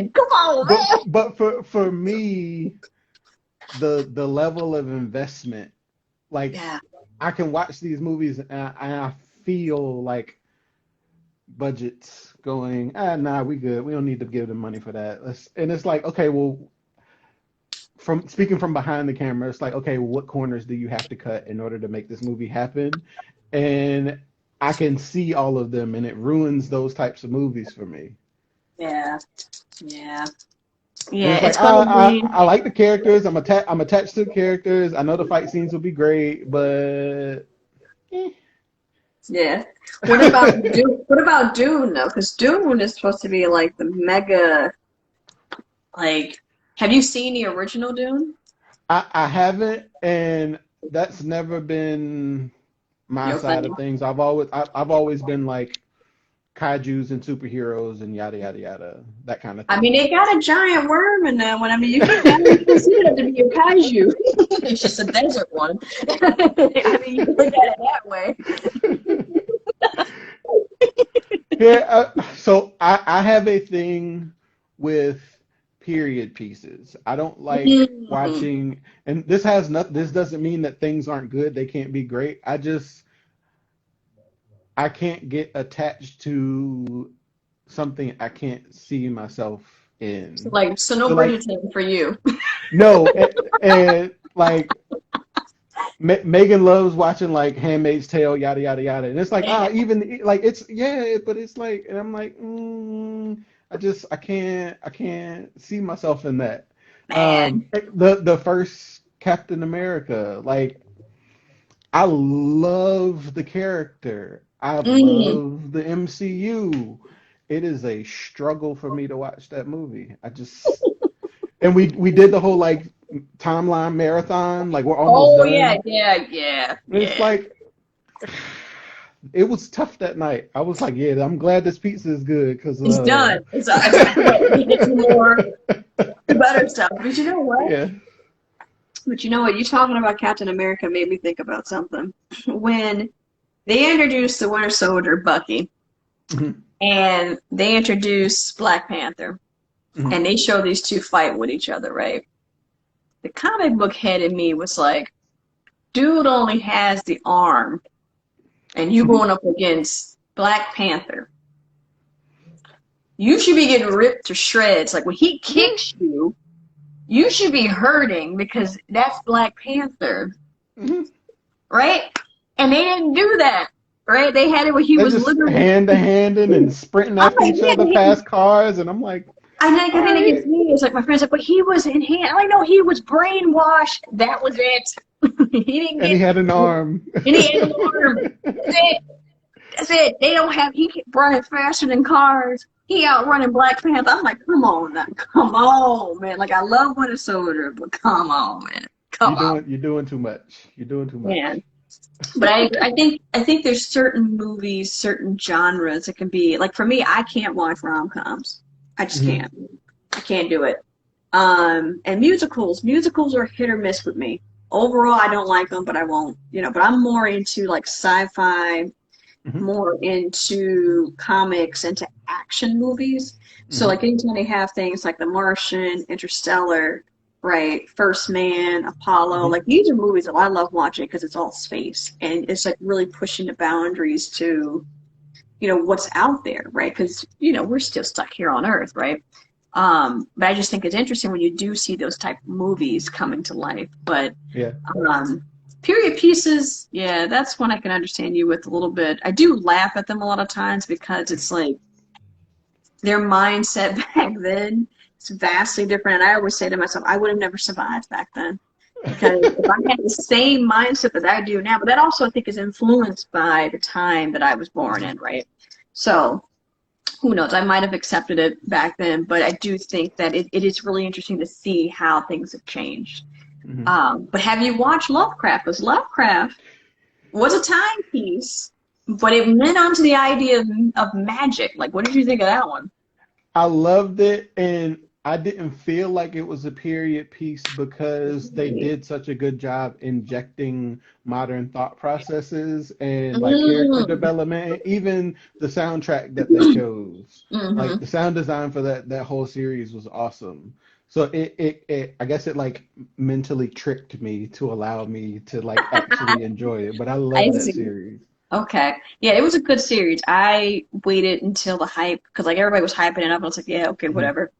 Come on, man. But for me, the level of investment, like, I can watch these movies and I feel like budgets going, nah, we good. We don't need to give them money for that. And it's like, okay, well, from speaking from behind the camera, it's like, okay, well, what corners do you have to cut in order to make this movie happen? And I can see all of them, and it ruins those types of movies for me. Yeah. It's like, I like the characters. I'm attached to the characters. I know the fight scenes will be great, but yeah. What about Dune? What about Dune though? Because Dune is supposed to be like the mega. Like, have you seen the original Dune? I haven't, and that's never been my side of things. I've always been like kaijus and superheroes and yada yada yada, that kind of thing. I mean, they got a giant worm in that one. I mean, you can consider it to be a kaiju. It's just a desert one. I mean, you can look at it that way. Yeah, so I have a thing with period pieces. I don't like watching, and this doesn't mean that things aren't good. They can't be great. I can't get attached to something I can't see myself in. So no Bridgerton for you. No, and like Megan loves watching like Handmaid's Tale, yada yada yada, and it's like even like it's but it's like, and I'm like, I can't see myself in that. The first Captain America, like, I love the character. I love the MCU. It is a struggle for me to watch that movie. And we did the whole like timeline marathon. Like, we're almost done. Yeah. It's like, it was tough that night. I was like, yeah, I'm glad this pizza is good because it's done. It's more better stuff. But you know what? Yeah. But you know what? You talking about Captain America made me think about something. When they introduced the Winter Soldier, Bucky, and they introduced Black Panther, and they show these two fight with each other, right? The comic book head in me was like, dude only has the arm, and you going up against Black Panther. You should be getting ripped to shreds. Like, when he kicks you, you should be hurting because that's Black Panther. Right? And they didn't do that, right? They had it where he They're was just literally. hand to handing and sprinting I'm after like, each other man, past cars, and I'm like, I all think it gets right. me. It's like my friends like, but he was in hand. I know he was brainwashed. That was it. He didn't And he get. had an arm. And he had an arm. That's it. That's it. They don't have. He can run faster than cars. He outrunning Black Panther. I'm like, come on, now. Come on, man. Like I love Winter Soldier, but come on, man. Come on, You're doing too much. You're doing too man. much. But I think there's certain movies, certain genres that can be like for me. I can't watch rom-coms. I just Hmm. can't. I can't do it. And musicals are hit or miss with me. Overall, I don't like them, but I won't. But I'm more into like sci-fi, Hmm. more into comics, into action movies. So Hmm. like anytime they have things like The Martian, Interstellar, right, First Man, Apollo, Hmm. like these are movies that I love watching because it's all space and it's like really pushing the boundaries to what's out there, right? Because we're still stuck here on Earth, right? But I just think it's interesting when you do see those type of movies coming to life. But Yeah. um, period pieces, yeah, that's one I can understand you with a little bit. I do laugh at them a lot of times because it's like their mindset back then is vastly different. And I always say to myself, I would have never survived back then. Because if I had the same mindset that I do now, but that also I think is influenced by the time that I was born in, right? So who knows? I might have accepted it back then, but I do think that it is really interesting to see how things have changed. Hmm. But have you watched Lovecraft? Because Lovecraft was a timepiece, but it went on to the idea of magic. Like, what did you think of that one? I loved it, and I didn't feel like it was a period piece because they did such a good job injecting modern thought processes and like character Mm. development, and even the soundtrack that they chose. Like Hmm. the sound design for that whole series was awesome. So it I guess it like mentally tricked me to allow me to like actually enjoy it. But I I love that see. series. Okay. Yeah, it was a good series. I waited until the hype because like everybody was hyping it up. And I was like, yeah, okay, Hmm. whatever.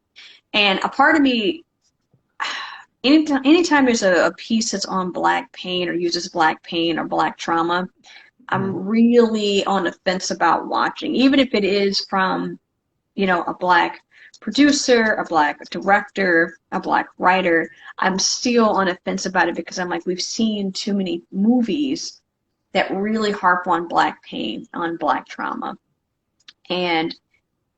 And a part of me, anytime there's a piece that's on black pain or uses black pain or black trauma, Hmm. I'm really on the fence about watching, even if it is from, a black producer, a black director, a black writer. I'm still on the fence about it because I'm like, we've seen too many movies that really harp on black pain, on black trauma. And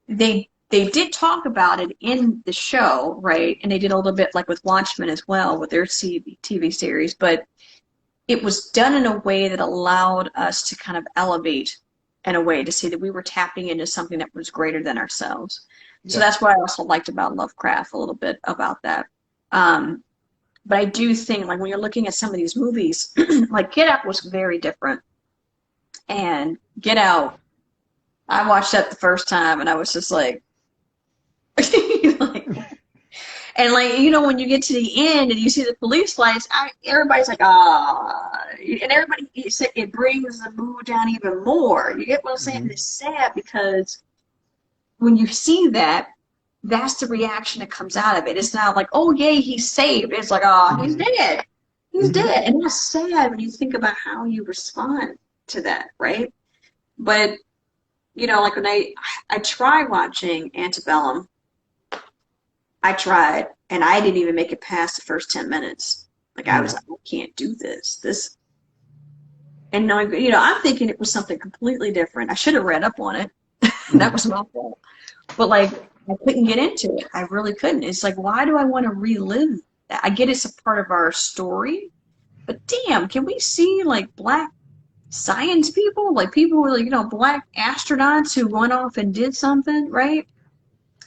they did talk about it in the show, right? And they did a little bit like with Watchmen as well with their TV series, but it was done in a way that allowed us to kind of elevate in a way to see that we were tapping into something that was greater than ourselves. So Yeah. that's what I also liked about Lovecraft a little bit about that. Um, but I do think like when you're looking at some of these movies, like Get Out was very different. And Get Out, I watched that the first time and I was just like, like and like when you get to the end and you see the police lights, everybody's like and everybody it brings the mood down even more. You get what I'm saying? Hmm. It's sad because when you see that, that's the reaction that comes out of it. It's not like, oh yay, he's saved. It's like, oh, he's Hmm. dead. He's Hmm. dead. And that's sad when you think about how you respond to that, right? But like when I tried watching Antebellum, I tried, and I didn't even make it past the first 10 minutes. Like I was Hmm. like, I can't do this. And knowing, I'm thinking it was something completely different. I should have read up on it. That Hmm. was my fault. But like, I couldn't get into it. I really couldn't. It's like, why do I want to relive that? I get it's a part of our story, but damn, can we see like black science people, like people who are like, black astronauts who went off and did something, right?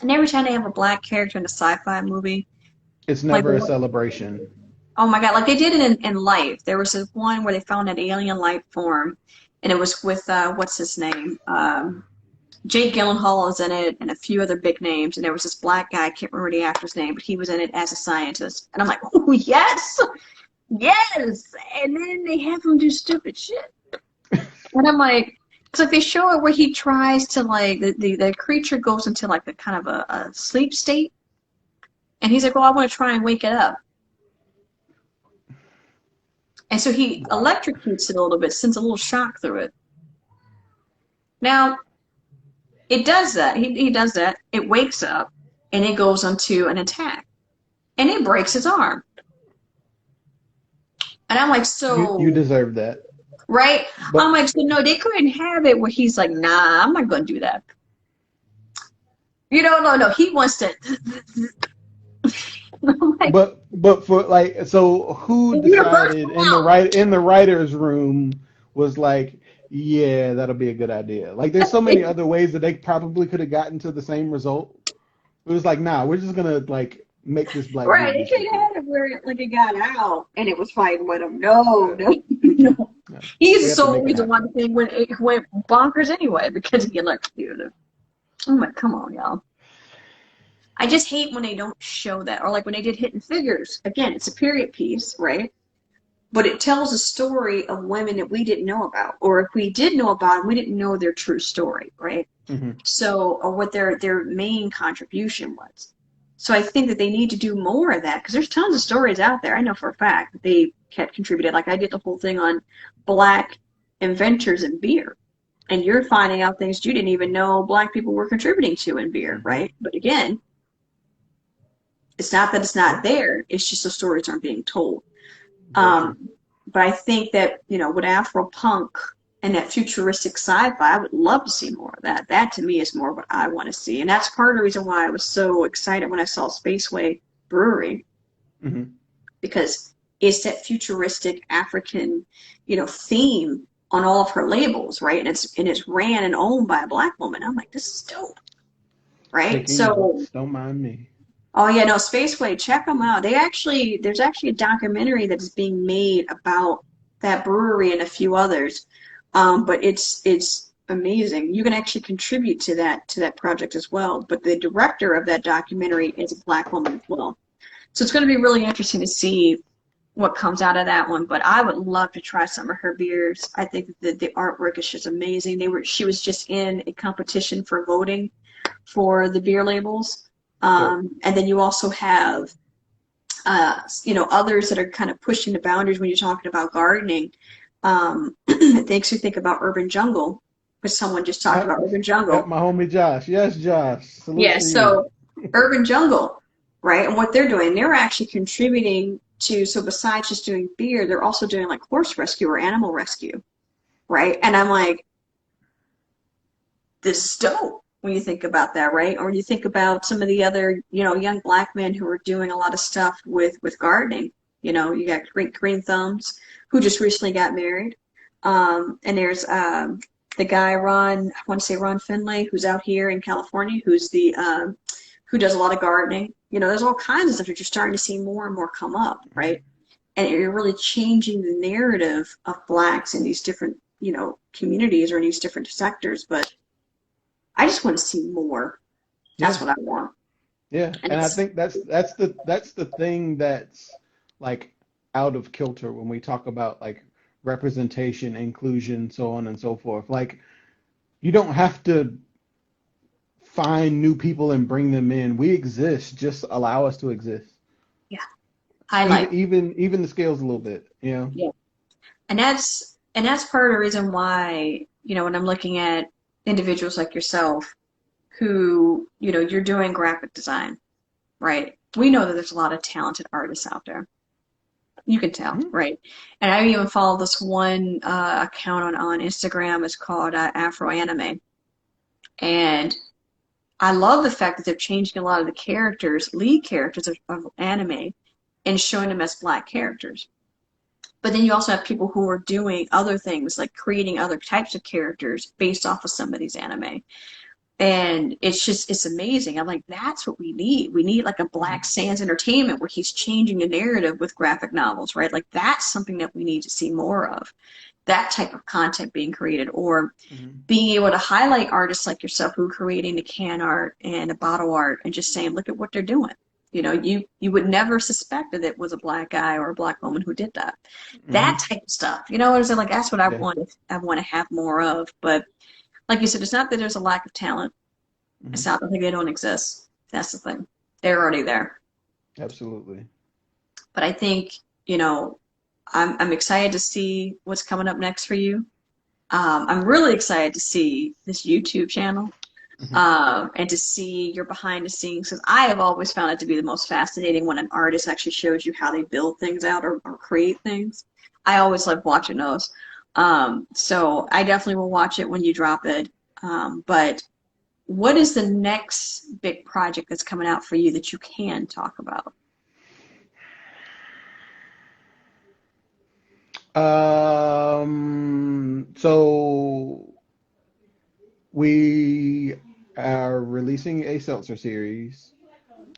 And every time they have a black character in a sci-fi movie, It's like, never a celebration. oh my God, like they did it in Life. There was this one where they found an alien life form, and it was with, what's his name? Jake Gyllenhaal is in it, and a few other big names. And there was this black guy, I can't remember the actor's name, but he was in it as a scientist. And I'm like, oh, yes, yes. And then they have him do stupid shit. And I'm like, it's like they show it where he tries to like the creature goes into like a kind of a sleep state, and he's like, well, I want to try and wake it up. And so he Wow. electrocutes it a little bit, sends a little shock through it. Now, it does that. He does that. It wakes up and it goes onto an attack and it breaks his arm. And I'm like, You so, deserve that. right? I'm But like, so no, they couldn't have it where he's like, nah, I'm not going to do that. No. He wants to. I'm like, but for like, so who decided universal in the law. writers' room was like, yeah, that'll be a good idea. Like, there's so many other ways that they probably could have gotten to the same result. It was like, nah, we're just gonna like make this black Right, dude they could disappear. have had it where like it got out and it was fighting with him. No, Uh, no, mm-mm, no. no. He's We the have to sole make it reason why happen. the thing went bonkers anyway because he electrocuted. I'm like, come on, y'all. I just hate when they don't show that, or like when they did Hidden Figures. Again, it's a period piece, right? But it tells a story of women that we didn't know about, or if we did know about them, we didn't know their true story, right? Hmm. So, or what their main contribution was. So I think that they need to do more of that because there's tons of stories out there. I know for a fact that they kept contributed. Like I did the whole thing on black inventors in beer, and you're finding out things you didn't even know black people were contributing to in beer, Hmm. right? But again, it's not that it's Yeah. not there. It's just the stories aren't being told. Very true. Um, but I think that, with Afro punk and that futuristic sci-fi, I would love to see more of that. That to me is more what I want to see. And that's part of the reason why I was so excited when I saw Spaceway Brewery, Hmm. because it's that futuristic African, theme on all of her labels, right? And it's ran and owned by a black woman. I'm like, this is dope, right? Taking So notes. Don't mind me. oh yeah, no, Spaceway, check them out. There's actually a documentary that's being made about that brewery and a few others. But it's amazing. You can actually contribute to that project as well. But the director of that documentary is a black woman as well. So it's going to be really interesting to see what comes out of that one. But I would love to try some of her beers. I think that the artwork is just amazing. She was just in a competition for voting for the beer labels. Dope. And then you also have, others that are kind of pushing the boundaries when you're talking about gardening. It makes you think about Urban Jungle, because someone just talked Uh, about Urban Jungle. my homie Josh. Yes, Josh. Salute Yeah, to you. so Urban Jungle, right? And what they're doing, they're actually contributing to, so besides just doing beer, they're also doing like horse rescue or animal rescue, right? And I'm like, this is dope when you think about that, right? Or you think about some of the other, young black men who are doing a lot of stuff with gardening. You got Green Thumbs, who just recently got married. And there's the guy Ron, I want to say Ron Finlay, who's out here in California, who does a lot of gardening. There's all kinds of stuff that you're starting to see more and more come up, right? And you're really changing the narrative of blacks in these different, communities or in these different sectors. But I just want to see more. Yeah. That's what I want. Yeah, And and I it's think that's the thing that's like out of kilter when we talk about like representation, inclusion, so on and so forth. Like you don't have to find new people and bring them in. We exist. Just allow us to exist. yeah, Even highlight. even the scales a little bit, you know? Yeah. And that's part of the reason why, when I'm looking at individuals like yourself who, you're doing graphic design, right? We know that there's a lot of talented artists out there. You can tell, Mhm. right? And I even follow this one account on Instagram. It's called Afro Anime. And I love the fact that they're changing a lot of the characters, lead characters of anime, and showing them as black characters. But then you also have people who are doing other things, like creating other types of characters based off of some of these anime. And it's amazing. I'm like, that's what we need. We need like a Black Sands Entertainment where he's changing the narrative with graphic novels, right? Like that's something that we need to see more of. That type of content being created, or Mhm. being able to highlight artists like yourself who are creating the can art and the bottle art and just saying, look at what they're doing. You would never suspect that it was a black guy or a black woman who did that. That Mhm. type of stuff. You know what I'm saying? Like that's what I Yeah. want. I want to have more of. But like you said, it's not that there's a lack of talent. It's Mhm. not that they don't exist. That's the thing. They're already there. Absolutely. But I think, I'm excited to see what's coming up next for you. I'm really excited to see this YouTube channel. And to see your behind the scenes, because I have always found it to be the most fascinating when an artist actually shows you how they build things out or create things. I always love watching those. So I definitely will watch it when you drop it. But what is the next big project that's coming out for you that you can talk about? So we are releasing a seltzer series,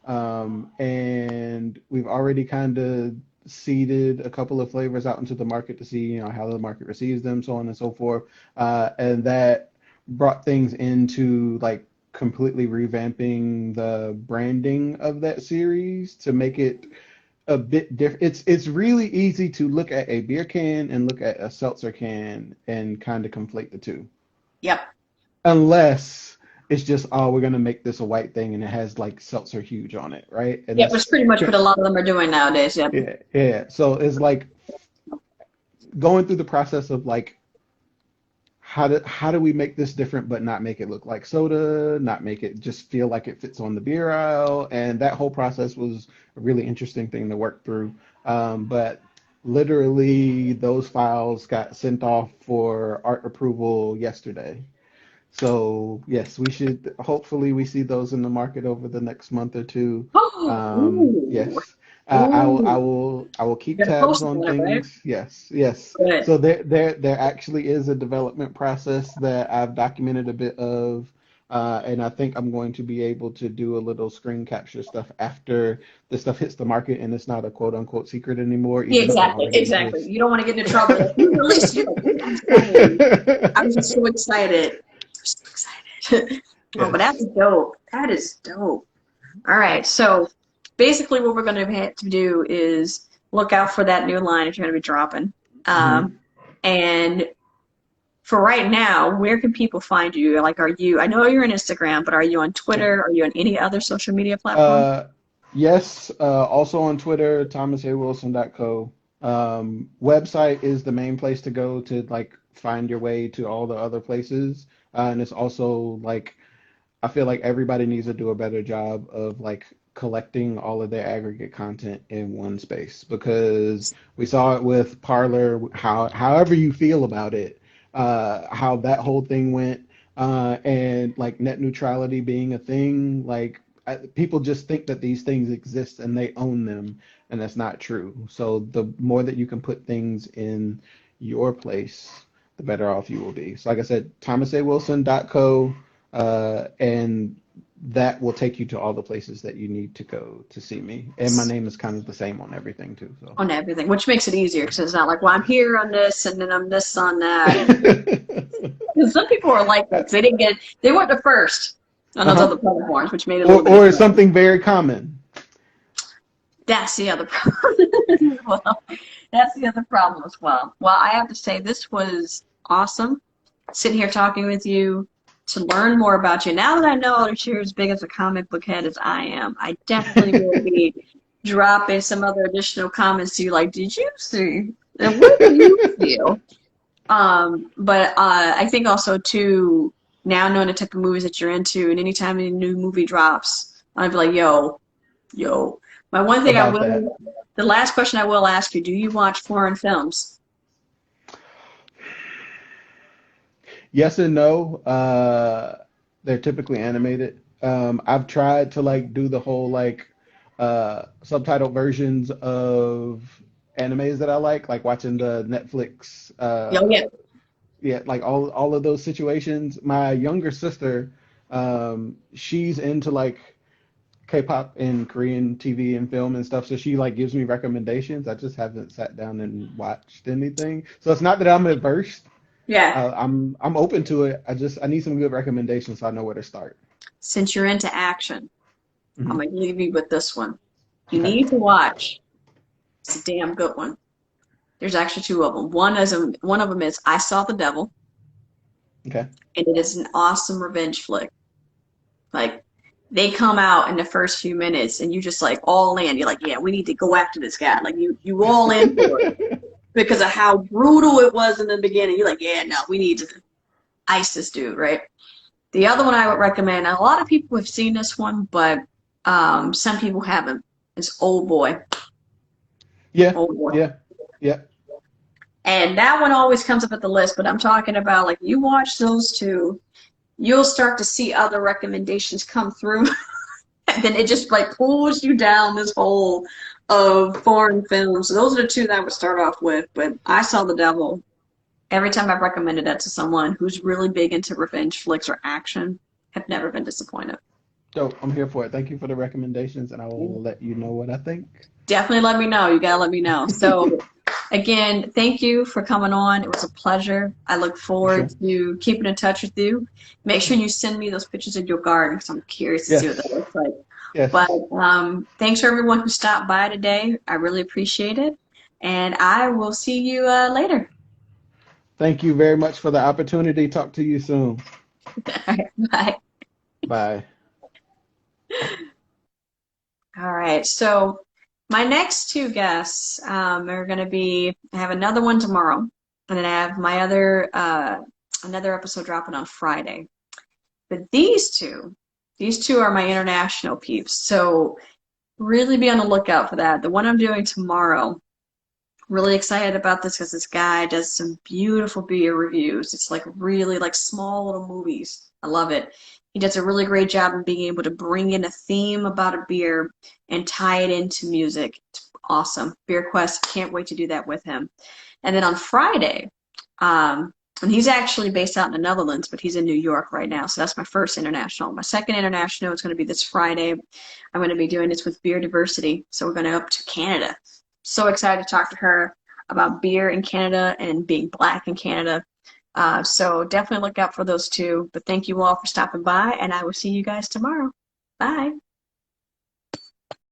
and we've already kind of seeded a couple of flavors out into the market to see, how the market receives them, so on and so forth. And that brought things into like completely revamping the branding of that series to make it a bit different. It's really easy to look at a beer can and look at a seltzer can and kind of conflate the two. Yep. Unless it's just, oh, we're gonna make this a white thing and it has like seltzer huge on it, right? And Yep, which pretty much what a lot of them are doing nowadays. Yep. yeah, yeah. So it's like going through the process of like how do we make this different but not make it look like soda, not make it just feel like it fits on the beer aisle, and that whole process was a really interesting thing to work through. But literally those files got sent off for art approval yesterday. So yes, hopefully we see those in the market over the next month or two. Yes. Ooh. I will keep You're gonna tabs post on on it, right? things. Yes, yes. Good. So there actually is a development process that I've documented a bit of, and I think I'm going to be able to do a little screen capture stuff after the stuff hits the market and it's not a quote unquote secret anymore, Yeah, even though it exactly, already exactly. exists. You don't want to get into trouble. Like, you released it. Like, I'm sorry. I was just so excited. I'm so excited. Oh, but that's Yes. dope. That is dope. All right. So basically what we're going to have to do is look out for that new line if you're going to be dropping. Mhm. And for right now, where can people find you? Like, I know you're on Instagram, but are you on Yeah. Twitter? Are you on any other social media platform? Uh, yes, also on Twitter, thomasawilson.co. Website is the main place to go to like find your way to all the other places. And it's also like I feel like everybody needs to do a better job of like collecting all of their aggregate content in one space because we saw it with Parler, however you feel about it, how that whole thing went, and like net neutrality being a thing, like people just think that these things exist and they own them, and that's not true. So the more that you can put things in your place, the better off you will be. So like I said, thomasawilson.co, and that will take you to all the places that you need to go to see me. And my name is kind of the same on everything too. So. On everything, which makes it easier because it's not like, well, I'm here on this and then I'm this on that. Because some people are like that 'cause they weren't the first on those Uh-huh. other platforms, which made it a Or little bit or easier. something very common. That's the other problem. Well, that's the other problem as well. Well, I have to say this was awesome. Sitting here talking with you to learn more about you. Now that I know that you're as big as a comic book head as I am, I definitely will be dropping some other additional comments to you. Like, did you see? And what do you feel? But I think also too, now knowing the type of movies that you're into, and anytime a new movie drops, I'd be like, yo. My one thing About that. the last question I will ask you, do you watch foreign films? Yes and no. They're typically animated. I've tried to like do the whole like subtitled versions of animes that I like watching the Netflix Yo, yeah. yeah, like all of those situations. My younger sister, she's into like K-pop and Korean TV and film and stuff, so she like gives me recommendations. I just haven't sat down and watched anything. So it's not that I'm adverse. Yeah. I'm open to it. I need some good recommendations so I know where to start. Since you're into action, I'm Hmm. going to leave you with this one. You Okay. need to watch. It's a damn good one. There's actually two of them. One of them is I Saw the Devil, Okay. and it is an awesome revenge flick. Like, they come out in the first few minutes, and you just like all in. You're like, yeah, we need to go after this guy. Like you all in for it. because of how brutal it was in the beginning. You're like, yeah, no, we need to ice this dude, right? The other one I would recommend, a lot of people have seen this one, but some people haven't. It's Old Boy. Yeah, Old Boy. yeah, yeah. And that one always comes up at the list, but I'm talking about like you watch those two, you'll start to see other recommendations come through. And then it just like pulls you down this hole of foreign films. So those are the two that I would start off with. But I Saw the Devil. Every time I've recommended that to someone who's really big into revenge flicks or action, have never been disappointed. Dope. I'm here for it. Thank you for the recommendations, and I will let you know what I think. Definitely let me know. You gotta let me know. So again, thank you for coming on. It was a pleasure. I look forward to keeping in touch with you. Make sure you send me those pictures of your garden because I'm curious to see what that looks like. Yes. But thanks for everyone who stopped by today. I really appreciate it. And I will see you later. Thank you very much for the opportunity. Talk to you soon. All right, bye. Bye. All right, so my next two guests are going to be, I have another one tomorrow, and then I have my other, another episode dropping on Friday. But these two are my international peeps, so really be on the lookout for that. The one I'm doing tomorrow, really excited about this because this guy does some beautiful beer reviews. It's like really like small little movies. I love it. He does a really great job of being able to bring in a theme about a beer and tie it into music. It's awesome. Beer Quest, can't wait to do that with him. And then on Friday, and he's actually based out in the Netherlands, but he's in New York right now. So that's my first international. My second international is going to be this Friday. I'm going to be doing this with Beer Diversity. So we're going to up to Canada. So excited to talk to her about beer in Canada and being Black in Canada. So definitely look out for those two. But thank you all for stopping by, and I will see you guys tomorrow. Bye.